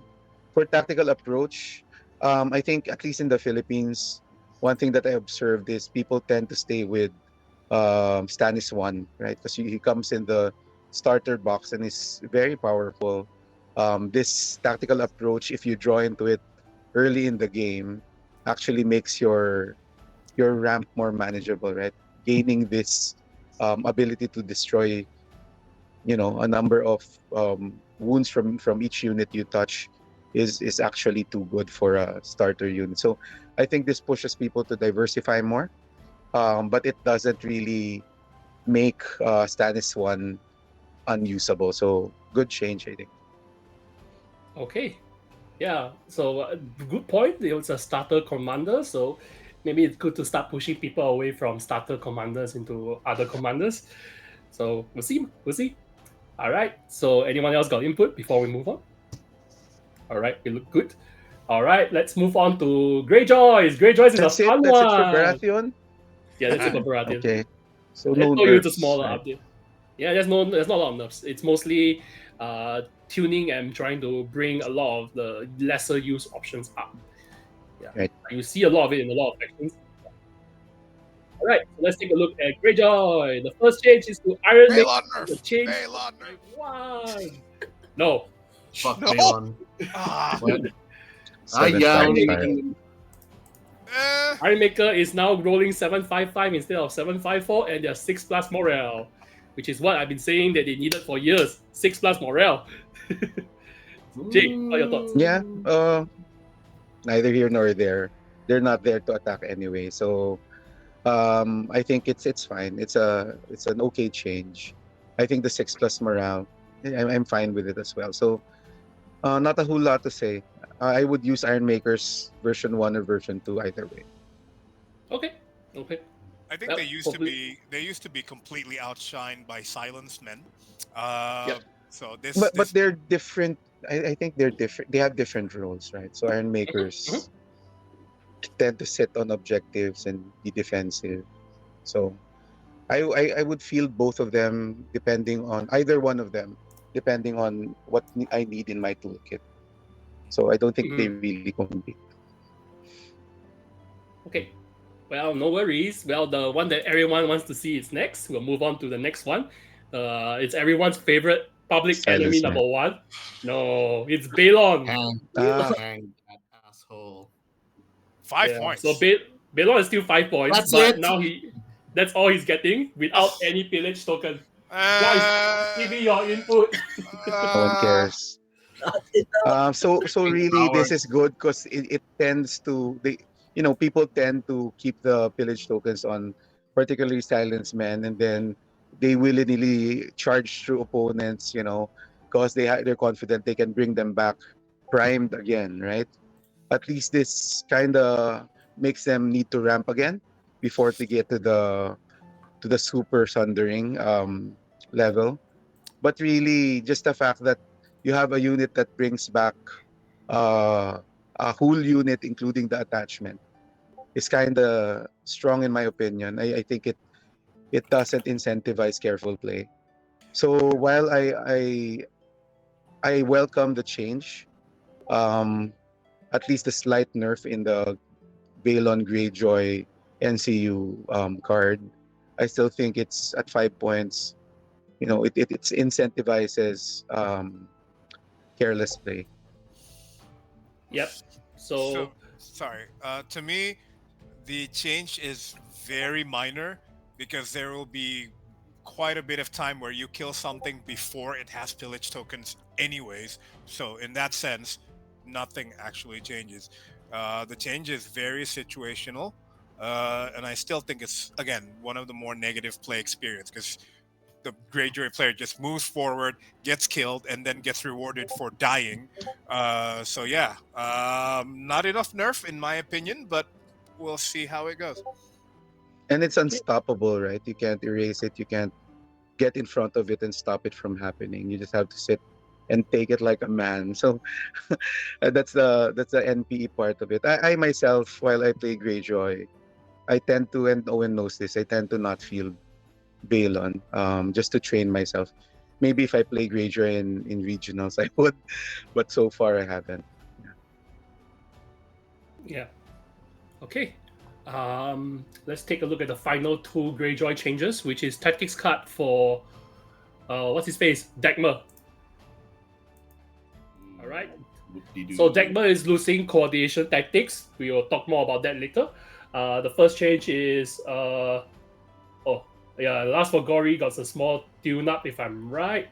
For tactical approach, I think at least in the Philippines, one thing that I observed is people tend to stay with Stannis 1, right? Because he comes in the starter box and is very powerful. This tactical approach, if you draw into it early in the game, actually makes your ramp more manageable, right? Gaining this ability to destroy, a number of wounds from each unit you touch is actually too good for a starter unit. So I think this pushes people to diversify more, but it doesn't really make Stannis 1 unusable. So good change, I think. Okay. Yeah, so good point. It's a starter commander, so maybe it's good to start pushing people away from starter commanders into other commanders. So we'll see. We'll see. All right. So anyone else got input before we move on? All right, we look good. All right, let's move on to Greyjoys. Greyjoys is That's a it. fun That's it for one. Baratheon. Yeah, that's it for Baratheon. Okay. So Let's no show you the nerfs, smaller right? update. Yeah, there's not a lot of nerfs. It's mostly tuning and trying to bring a lot of the lesser use options up. Yeah, Right. you see a lot of it in a lot of factions. All right, so let's take a look at Greyjoy. The first change is to Iron Maiden. Balon The nerf. change. Balon nerf. Why? No. Fuck No. Balon. Ah. What? 7, Yeah, 5, only 5. making Iron Maker is now rolling 755 instead of 754, and they're 6+ morale, which is what I've been saying that they needed for years. 6+ morale. Jake, what are your thoughts? Yeah. Neither here nor there. They're not there to attack anyway. So I think it's fine. It's an okay change. I think the 6+ morale, I'm fine with it as well. So not a whole lot to say. I would use Iron Maker's version 1 or version 2 either way. Okay. I think Well, they used to be completely outshined by silenced men. Yep. So But they're different. I think they're different. They have different roles, right? So Iron Makers tend to sit on objectives and be defensive. So I would feel both of them depending on either one of them, depending on what I need in my toolkit. So I don't think they really compete. Okay. Well, no worries. Well, the one that everyone wants to see is next. We'll move on to the next one. It's everyone's favorite public enemy Silence Man. number 1. No, it's Balon. hang Ah. that asshole. 5 points. So Balon is still 5 points, That's but it. now that's all he's getting without any pillage token. Guys, give me your input. No one cares. So really, this is good because it tends to people tend to keep the pillage tokens on particularly silenced men, and then they willingly charge through opponents, because they're confident they can bring them back primed again, right? At least this kind of makes them need to ramp again before they get to the super sundering level. But really, just the fact that you have a unit that brings back uh, a whole unit, including the attachment, is kind of strong in my opinion. I think it doesn't incentivize careful play. So while I welcome the change, um, at least a slight nerf in the Balon Greyjoy NCU card, I still think it's at 5 points. It's incentivizes careless play. Yep. So So sorry. To me, the change is very minor because there will be quite a bit of time where you kill something before it has pillage tokens, anyways. So in that sense, nothing actually changes. The change is very situational, and I still think it's again one of the more negative play experience because the Greyjoy player just moves forward, gets killed, and then gets rewarded for dying. So yeah, not enough nerf in my opinion, but we'll see how it goes. And it's unstoppable, right? You can't erase it. You can't get in front of it and stop it from happening. You just have to sit and take it like a man. So that's the NPE part of it. I myself, while I play Greyjoy, I tend to, and Owen knows this, I tend to not feel Balon, just to train myself. Maybe if I play Greyjoy in regionals, I would, but so far I haven't. yeah. Okay. Let's take a look at the final two Greyjoy changes, which is tactics card for what's his face? Dagmar. Alright. So Dagmar is losing coordination tactics. We will talk more about that later. The first change is last for Gory got a small tune up if I'm right.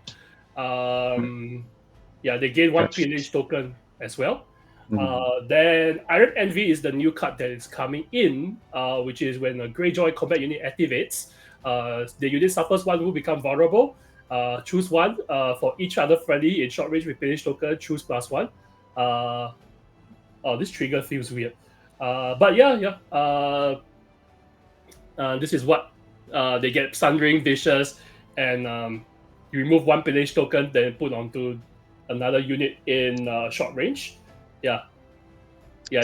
They gain one Gotcha. pillage token as well. Mhm. Then Iron Envy is the new card that is coming in, which is when a Greyjoy combat unit activates, the unit suffers one will become vulnerable. Choose one for each other friendly in short range with pillage token. Choose +1. This trigger feels weird. But yeah. This is what they get: Sundering, Vicious, and you remove one pillage token, then put onto another unit in short range. Yeah,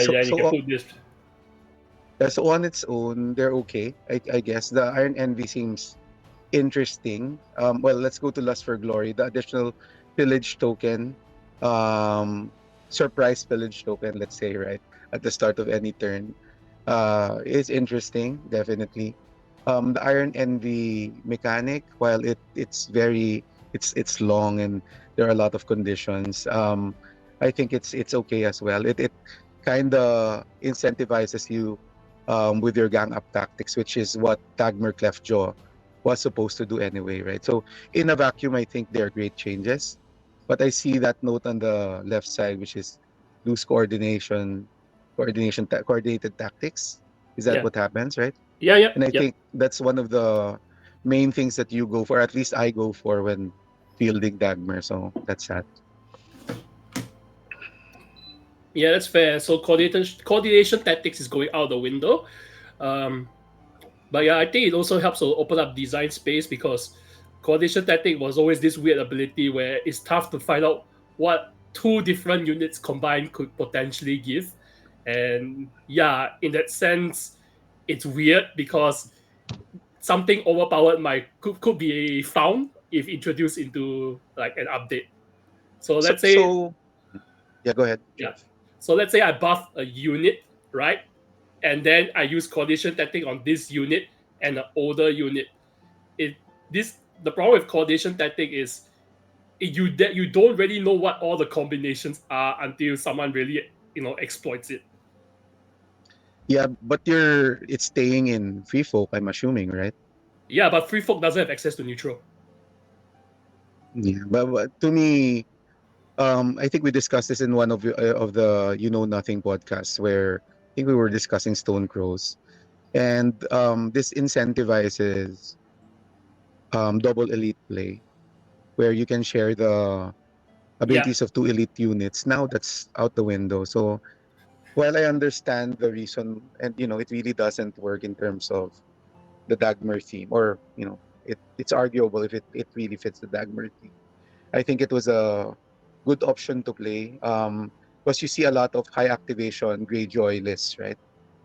So then you so can on, put this. so on its own, they're okay. I guess the Iron Envy seems interesting. Well, let's go to Lust for Glory. The additional pillage token, um, surprise pillage token, let's say, right at the start of any turn, is interesting, definitely. The Iron Envy mechanic, while it's long and there are a lot of conditions. I think it's okay as well. It kind of incentivizes you with your gang up tactics, which is what Dagmar Cleftjaw was supposed to do anyway, right? So in a vacuum, I think they're great changes. But I see that note on the left side, which is loose coordinated tactics. Is that Yeah, what happens, right? And I yep. think that's one of the main things that you go for, at least I go for when fielding Dagmar. So that's that. Yeah, that's fair. So coordination tactics is going out the window. Um, but yeah, I think it also helps to open up design space because coordination tactic was always this weird ability where it's tough to find out what two different units combined could potentially give. And yeah, in that sense, it's weird because something overpowered could be found if introduced into like an update. So So let's say so yeah, go ahead, yeah. Jeff. So let's say I buff a unit, right? And then I use coordination tactic on this unit and an older unit. It this the problem with coordination tactic is you don't really know what all the combinations are until someone really exploits it. Yeah, but it's staying in free folk, I'm assuming, right? Yeah, but free folk doesn't have access to neutral. Yeah, but to me, I think we discussed this in one of the You Know Nothing podcasts where I think we were discussing Stone Crows, and this incentivizes double elite play, where you can share the Yeah, abilities of two elite units. Now that's out the window. So while I understand the reason, and it really doesn't work in terms of the Dagmar theme, or it's arguable if it really fits the Dagmar theme. I think it was a good option to play. Because you see a lot of high activation Greyjoy lists, right?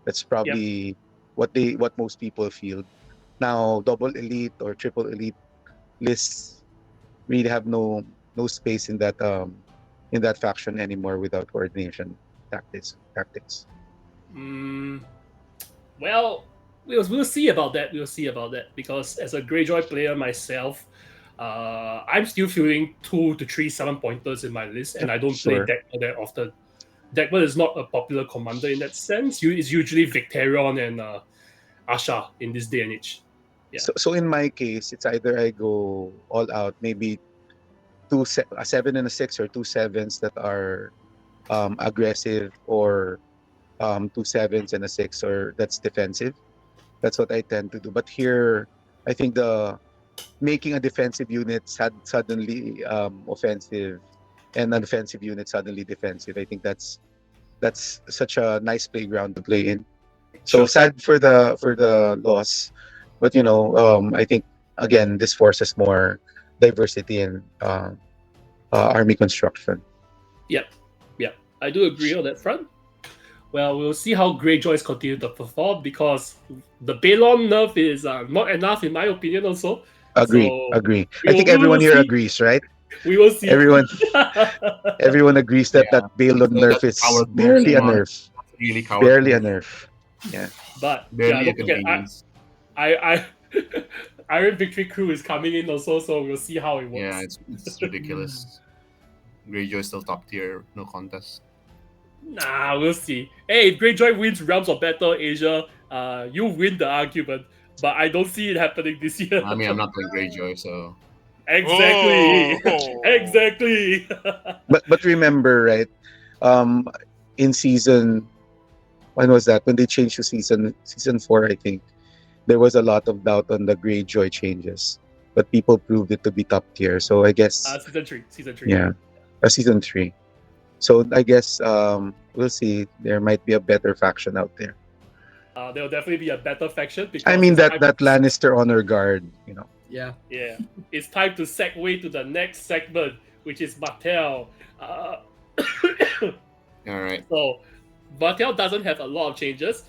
That's probably what most people field. Now, double elite or triple elite lists really have no space in that faction anymore without coordination tactics. Mm, well, we'll see about that. We'll see about that because as a Greyjoy player myself, I'm still feeling 2 to 3 7 pointers in my list, and I don't play Sure. Dagmer that often. Dagmer is not a popular commander in that sense. It's usually Victarion and Asha in this day and age. Yeah. So in my case, it's either I go all out, maybe a 7 and a 6 or 2 7s that are aggressive, or 2 7s and a 6 or that's defensive. That's what I tend to do. But here, I think the making a defensive unit suddenly offensive, and an offensive unit suddenly defensive. I think that's such a nice playground to play in. So Sure. sad for the loss, but I think again this forces more diversity in army construction. Yep. I do agree on that front. Well, we'll see how Greyjoys continue to perform because the Balon nerf is not enough in my opinion also. Agree. So I think everyone here agrees, right? We will see. Everyone agrees that Yeah. Balon nerf That's is coward move, barely a Simon. nerf. Really coward. Barely a move. nerf. Yeah. But Barely a don't forget, convenience. I Iron Victory Crew is coming in also, so we'll see how it works. Yeah, it's ridiculous. Greyjoy still top tier, no contest. Nah, we'll see. Hey, if Greyjoy wins Realms of Battle Asia, you win the argument. But I don't see it happening this year. I mean, I'm not playing Greyjoy, so Exactly. Oh. Exactly. But remember, right? In season, when was that? When they changed to season 4, I think there was a lot of doubt on the Greyjoy changes, but people proved it to be top tier. So I guess Season 3. yeah, season 3. So I guess we'll see. There might be a better faction out there. There'll definitely be a better faction because I mean it's that time- Lannister honor guard, Yeah. Yeah, it's time to segue to the next segment, which is Martell. all right. So, Martell doesn't have a lot of changes.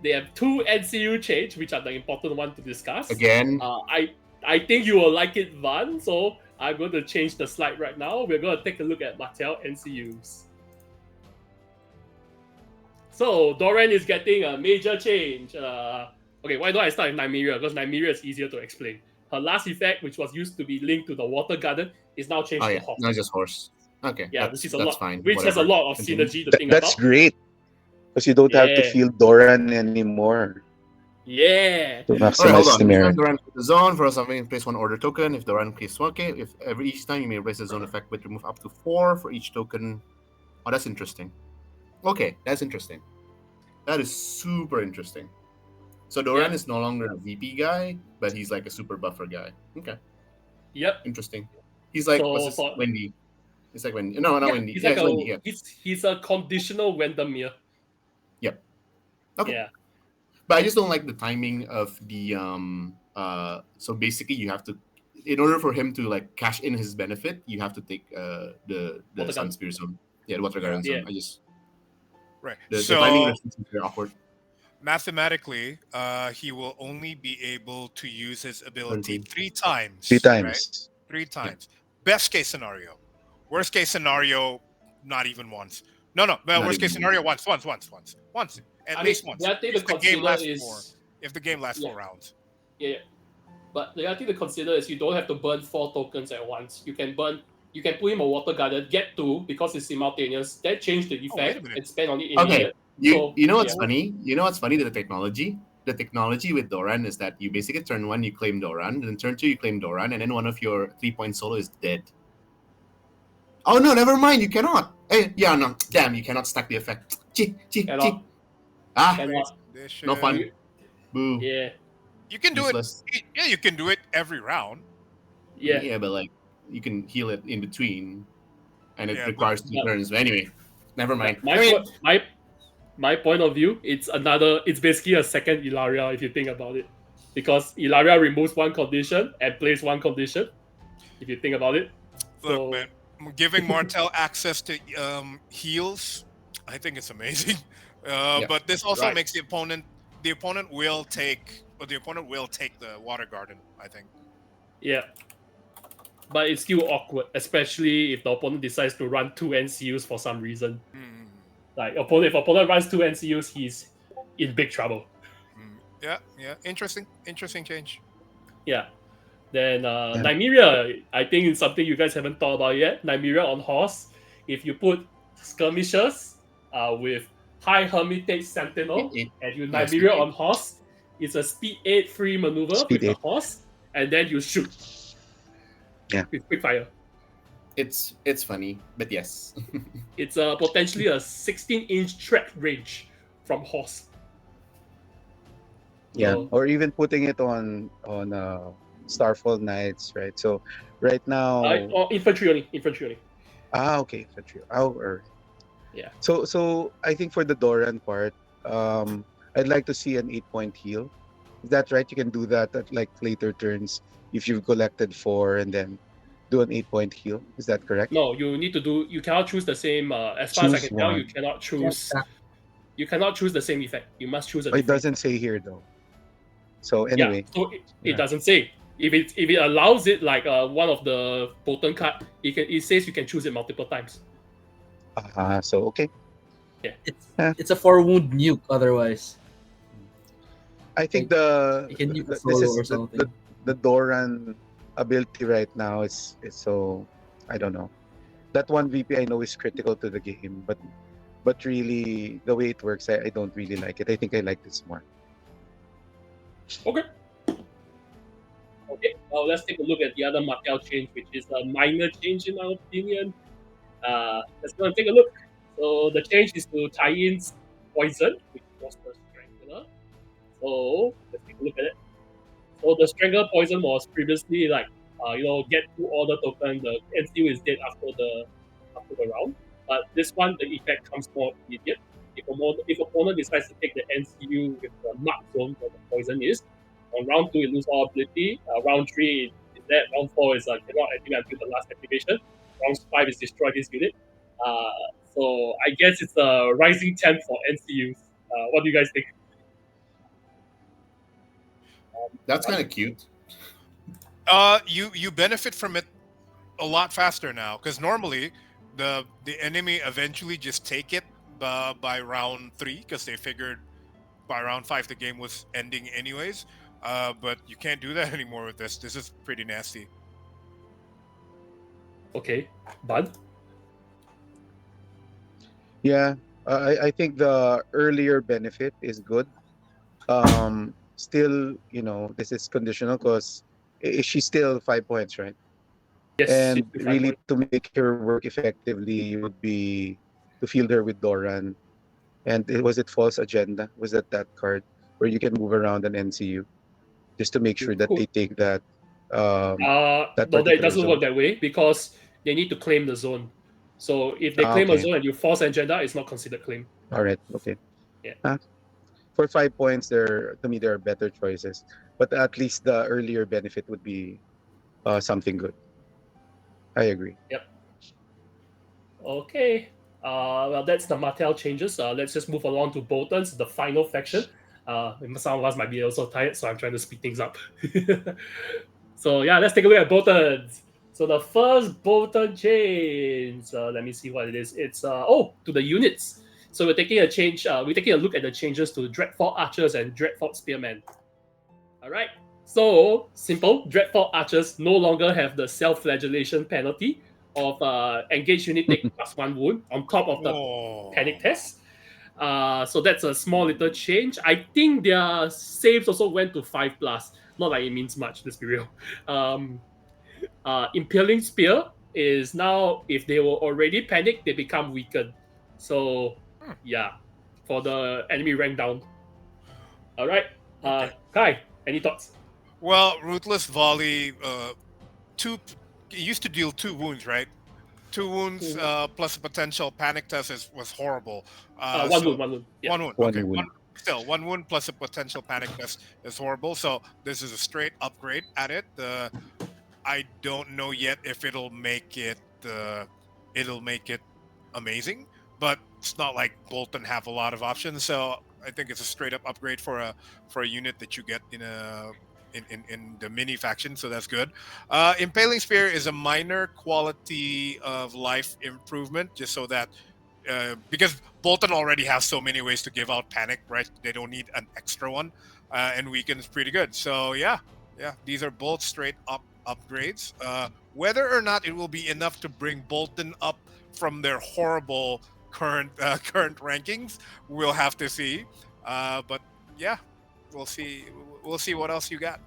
They have 2 NCU change, which are the important one to discuss. Again, I think you will like it, Van. So I'm going to change the slide right now. We're going to take a look at Martell NCUs. So Doran is getting a major change. Okay, why don't I start with Nymeria? Because Nymeria is easier to explain. Her last effect, which was used to be linked to the Water Garden, is now changed oh to yeah, Horse. not just horse. Okay, Yeah, that's, which is a that's lot, fine. which has a whatever. lot of Continue. synergy to think that's about. great because you don't have to Yeah. field Doran anymore Yeah. to All right, maximize hold on. the Each merit. time Doran clears the zone, for something, place 1 order token. If Doran clears 1, if each time you may raise the zone effect, but remove up to 4 for each token. Oh, that's interesting. Okay, that's interesting. That is super interesting. So Doran Yeah. is no longer a VP guy, but he's like a super buffer guy. Okay, Yep. interesting. He's like So what's this? for- Wendy. It's like Wendy. No, not Yeah, Wendy. he's Yeah, like it's Wendy. Yeah. he's a conditional Wendermere. Okay. Yeah. But I just don't like the timing of the so basically you have to, in order for him to like cash in his benefit, you have to take the Water Sun Gun. Spear zone. Yeah, the Water Garden Yeah. zone. I just Right. the So timing reference is very awkward. mathematically, he will only be able to use his ability Mhm. 3 times. 3 Right? times. 3 times. Best case scenario. Worst case scenario, not even once. No. But Not worst case even scenario, once. At I least mean, once. the other thing to If the game consider lasts is 4. If the game lasts Yeah. 4 rounds. yeah. But the other thing to consider is you don't have to burn 4 tokens at once. You can put him a Water Garden, get 2 because it's simultaneous, then change the wait a effect minute. and spend on it Okay. immediate. You So, you know what's yeah. funny? You know what's funny? The technology with Doran is that you basically turn 1 you claim Doran, then turn 2 you claim Doran, and then one of your 3-point solo is dead. Oh no, never mind. You cannot. Hey, yeah, no. Damn, you cannot stack the effect. Cannot. Ah, Cannot. no fun. Boo. Yeah. You can do Useless. it. Yeah, you can do it every round. Yeah. Yeah, but like you can heal it in between, and it Yeah, but- requires 2 Yeah. turns. But anyway, never mind. My, I mean, my point of view, it's basically a second Ilaria if you think about it. Because Ilaria removes 1 condition and plays 1 condition, if you think about it. So, Look, man, giving Martell access to heals, I think it's amazing. Yeah. But this also Right. makes the opponent will take the water garden. I think. Yeah. But it's still awkward, especially if the opponent decides to run 2 NCUs for some reason. Mm, Like if opponent runs 2 NCUs, he's in big trouble. yeah, yeah. Interesting change. Yeah. Then Yeah. Nymeria, I think it's something you guys haven't thought about yet. Nymeria on horse. If you put skirmishers with high hermitage sentinel Eight. and you Yeah, speed Nymeria eight. on horse, it's a speed 8 free maneuver Speed with the 8. horse, and then you shoot. Yeah. With quick fire. It's funny, but yes. It's potentially a 16-inch track range from horse. Yeah, So, or even putting it on Starfall Knights, right? So right now, infantry only. okay, infantry. Oh, or Yeah. so I think for the Doran part, I'd like to see an 8-point heal. Is that right? You can do that at like later turns if you've collected 4 and then do an 8-point heal. Is that correct? No, you need to do. You cannot choose the same. As far as I Choose can tell, you one. cannot choose. You cannot choose the same effect. You must choose a Oh, it different. doesn't say here though. So Yeah, anyway, so it yeah. doesn't say. If it allows it, like one of the Bolton card, it says you can choose it multiple times. So okay. It's a 4-wound nuke otherwise. I think You can nuke a this solo is or something. the Doran ability right now is so, I don't know. That one VP I know is critical to the game, but really the way it works, I don't really like it. I think I like this more. Okay. Okay. Now let's take a look at the other Martell change, which is a minor change in our opinion. Let's go and take a look. So the change is to tie in poison, which was the strangler. So let's take a look at it. So the strangler poison was previously like get 2 order token. The NCU is dead after the round. But this one, the effect comes more immediate. If opponent decides to take the NCU with the mark zone where the poison is, on round 2 it loses all ability. Round 3 is dead. Round 4 is cannot activate until the last activation. Round 5 is destroy this unit. So I guess it's a rising temp for NCUs. What do you guys think? That's kind of cute. You benefit from it a lot faster now because normally the enemy eventually just take it by round 3 because they figured by round 5 the game was ending anyways. But you can't do that anymore with this. This is pretty nasty. Okay, Bud? Yeah, I think the earlier benefit is good. Still, this is conditional because she's still 5 points, right? Yes, And it's really, to make her work effectively would be to field her with Doran. And was it False Agenda? Was that card where you can move around an NCU just to make sure that they take that that no, it particular doesn't zone? work that way because they need to claim the zone. So if they claim a Okay. zone and you force agenda, it's not considered claim. All right. Okay. Yeah. For 5 points, to me there are better choices, but at least the earlier benefit would be something good. I agree. Yep. Okay. Well, that's the Martell changes. Let's just move along to Bolton's, the final faction. Some of us might be also tired, so I'm trying to speed things up. So yeah, let's take a look at Bolton's. So the first Bolton change, let me see what it is. It's to the units. So we're taking a change. We're taking a look at the changes to Dreadfort Archers and Dreadfort Spearmen. All right. So simple. Dreadfort Archers no longer have the self-flagellation penalty of engaged unit take +1 wound on top of the panic test. So that's a small little change. I think their saves also went to 5+. Not like it means much, let's be real. Impaling Spear is now, if they were already panicked, they become weakened. So, yeah, for the enemy rank down. All right. Kai, any thoughts? Well, Ruthless Volley, it used to deal 2 wounds, right? 2 wounds plus a potential panic test was horrible. One wound. Yeah. 1 wound. One Okay. wound. Still, 1 wound plus a potential panic test is horrible. So this is a straight upgrade at it. I don't know yet if it'll make it it'll make it amazing. But it's not like Bolton have a lot of options, so I think it's a straight up upgrade for a unit that you get in the mini faction, so that's good. Impaling Spear is a minor quality of life improvement, just so that because Bolton already has so many ways to give out panic, right? They don't need an extra one, and weaken's pretty good. So yeah, these are both straight up upgrades. Whether or not it will be enough to bring Bolton up from their horrible current rankings, we'll have to see. But yeah, we'll see. We'll see what else you got.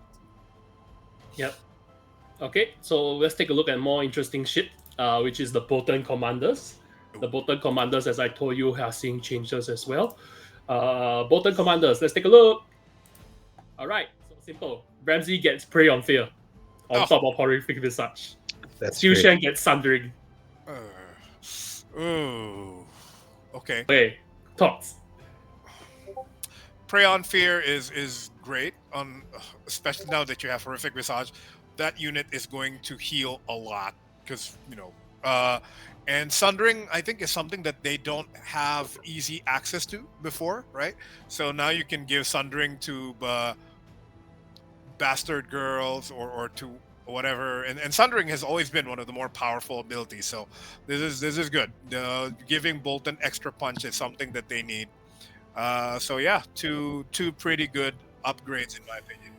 Yep. Okay, so let's take a look at more interesting shit, which is the Bolton Commanders. The Bolton Commanders, as I told you, are seeing changes as well. Bolton Commanders, let's take a look. All right, so simple. Ramsey gets Prey on Fear on top of Horrific Visage. That's Xiu great. Shan gets Sundering. Okay. Okay, thoughts? Prey on Fear is great, especially now that you have Horrific Visage. That unit is going to heal a lot because and Sundering, I think, is something that they don't have easy access to before, right? So now you can give Sundering to bastard girls or to whatever, and Sundering has always been one of the more powerful abilities. So this is good. Giving Bolton extra punch is something that they need. So yeah, two pretty good upgrades in my opinion.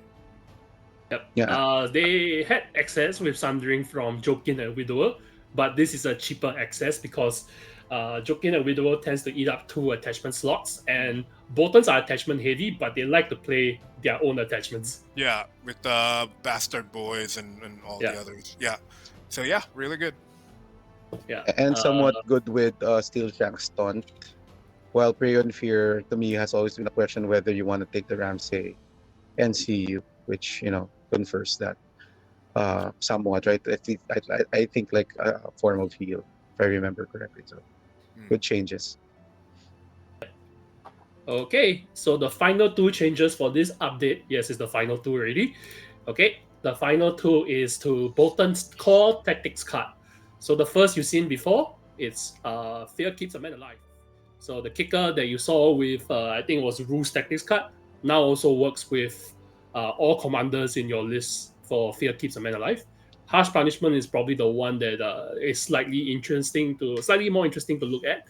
Yep. Yeah. They had access with Sundering from Jokin and Widower, but this is a cheaper access because Jokin and Widower tends to eat up 2 attachment slots, and Boltons are attachment heavy, but they like to play their own attachments. Yeah, with Bastard Boys and all Yeah. the others. Yeah. So yeah, really good. Yeah. And somewhat good with Steel Shank Stunt. While Prey on Fear, to me, has always been a question whether you want to take the Ramsey NCU, which, confers that somewhat, right? I think like a form of heal, if I remember correctly. So good changes. Okay, so the final 2 changes for this update. Yes, it's the final 2 already. Okay, the final 2 is to Bolton's core tactics card. So the first you've seen before, it's Fear Keeps a Man Alive. So the kicker that you saw with, I think it was Rule's tactics card, now also works with all commanders in your list for Fear Keeps a Man Alive. Harsh Punishment is probably the one that is slightly more interesting to look at.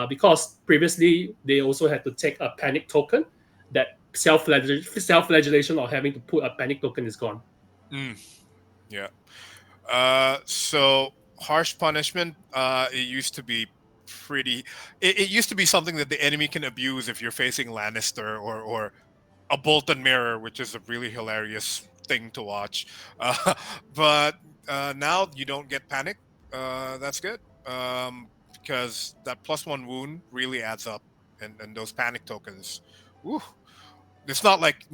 Because previously they also had to take a panic token. That self-flagellation or having to put a panic token is gone. Yeah. So Harsh Punishment, it used to be pretty. It used to be something that the enemy can abuse if you're facing Lannister or a Bolton Mirror, which is a really hilarious thing to watch. But now you don't get panic. That's good. Because that +1 wound really adds up, and those panic tokens. Woo, it's not like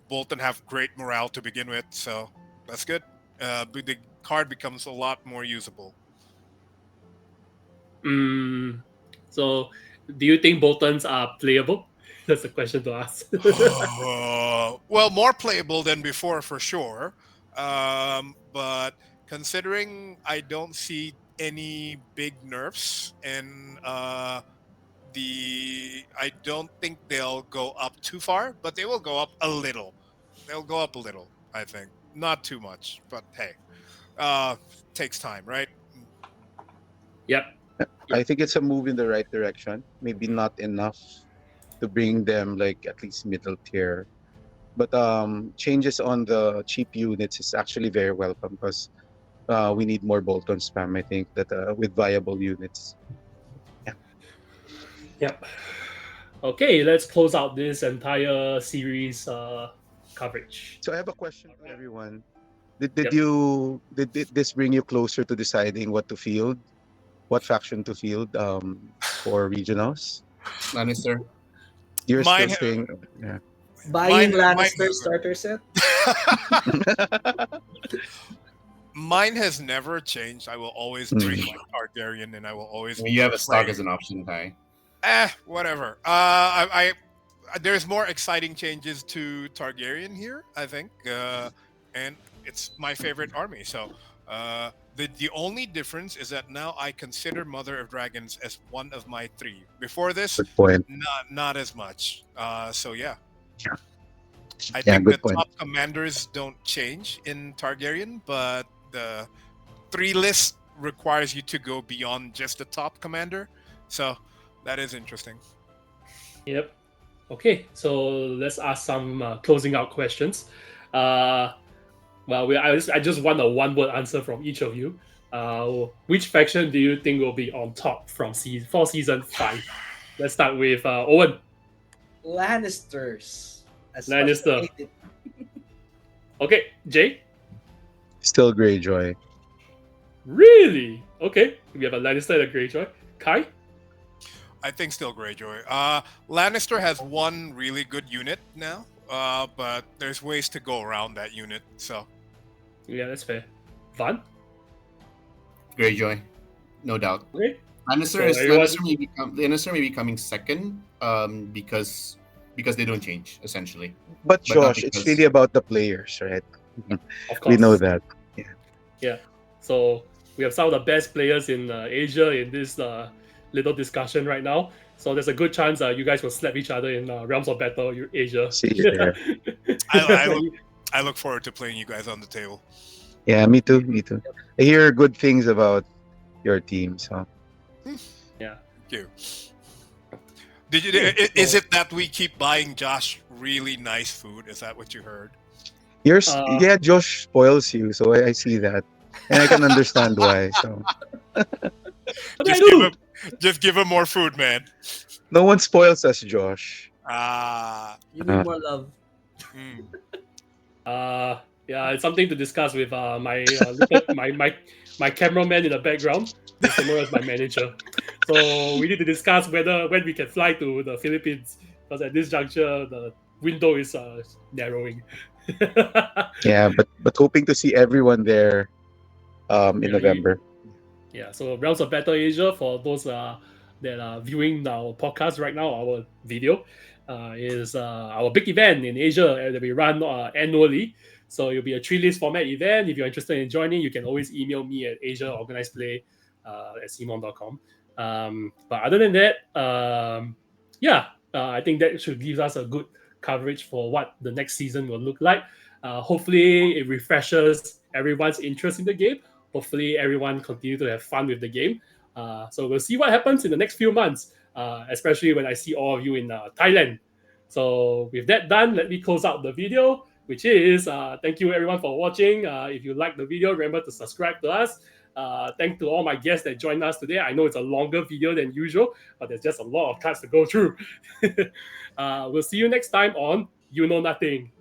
Bolton have great morale to begin with, so that's good. But the card becomes a lot more usable. So, do you think Boltons are playable? That's a question to ask. Well, more playable than before for sure. But considering I don't see any big nerfs, and I don't think they'll go up too far, but they will go up a little. They'll go up a little, I think. Not too much, but hey, takes time, right? Yep. I think it's a move in the right direction. Maybe not enough to bring them like at least middle tier, but changes on the cheap units is actually very welcome because we need more Bolton spam. I think that with viable units. Yep. Okay, let's close out this entire series coverage. So I have a question to everyone. Yep. Did this bring you closer to deciding what faction to field for regionals? Lannister. You're Mine still ha- staying. Yeah. Buying Mine Lannister never. starter set. Mine has never changed. I will always bring my Targaryen, and I will always. I mean, you have a stock play. as an option, Kai. Whatever. There's more exciting changes to Targaryen here, I think, and it's my favorite army. So The only difference is that now I consider Mother of Dragons as one of my three. Before this, Good point. not as much. So yeah, I Yeah, think the good point. top commanders don't change in Targaryen, but the three list requires you to go beyond just the top commander. So that is interesting. Yep. Okay, so let's ask some closing out questions. I just want a one-word answer from each of you. Which faction do you think will be on top for season 5? Let's start with Owen. Lannisters. As much as I Lannister. hate it. Okay, Jay. Still Greyjoy. Really? Okay, we have a Lannister and a Greyjoy. Kai. I think still Greyjoy. Lannister has one really good unit now, but there's ways to go around that unit. So Yeah, that's fair. Van. Greyjoy, no doubt. Okay. Lannister So is everyone- Lannister may be coming second, because they don't change essentially. But But not Josh, it's because- really about the players, right? Of course. We know that. Yeah. So we have some of the best players in Asia in this little discussion right now. So there's a good chance you guys will slap each other in Realms of Battle Asia. See you there. I look forward to playing you guys on the table. Yeah, me too. Me too. I hear good things about your team. So Yeah. Thank you. Is it that we keep buying Josh really nice food? Is that what you heard? yeah, Josh spoils you, so I see that, and I can understand why. So What did I Just do? just give him more food, man. no one spoils us, Josh. You need more love. Mm. Yeah, it's something to discuss with my cameraman in the background, Mr. Moore as my manager. So we need to discuss when we can fly to the Philippines, because at this juncture the window is narrowing. Yeah, but hoping to see everyone there in Yeah, November. Yeah, so Realms of Battle Asia, for those that are viewing our podcast right now, our video, is our big event in Asia that we run annually. So it'll be a 3-list format event. If you're interested in joining, you can always email me at asiaorganizedplay at simon.com. But other than that, I think that should give us a good coverage for what the next season will look like. Hopefully, it refreshes everyone's interest in the game. Hopefully, everyone continue to have fun with the game. So we'll see what happens in the next few months, especially when I see all of you in Thailand. So with that done, let me close out the video, which is thank you everyone for watching. If you like the video, remember to subscribe to us. Thanks to all my guests that joined us today. I know it's a longer video than usual, but there's just a lot of cards to go through. We'll see you next time on You Know Nothing.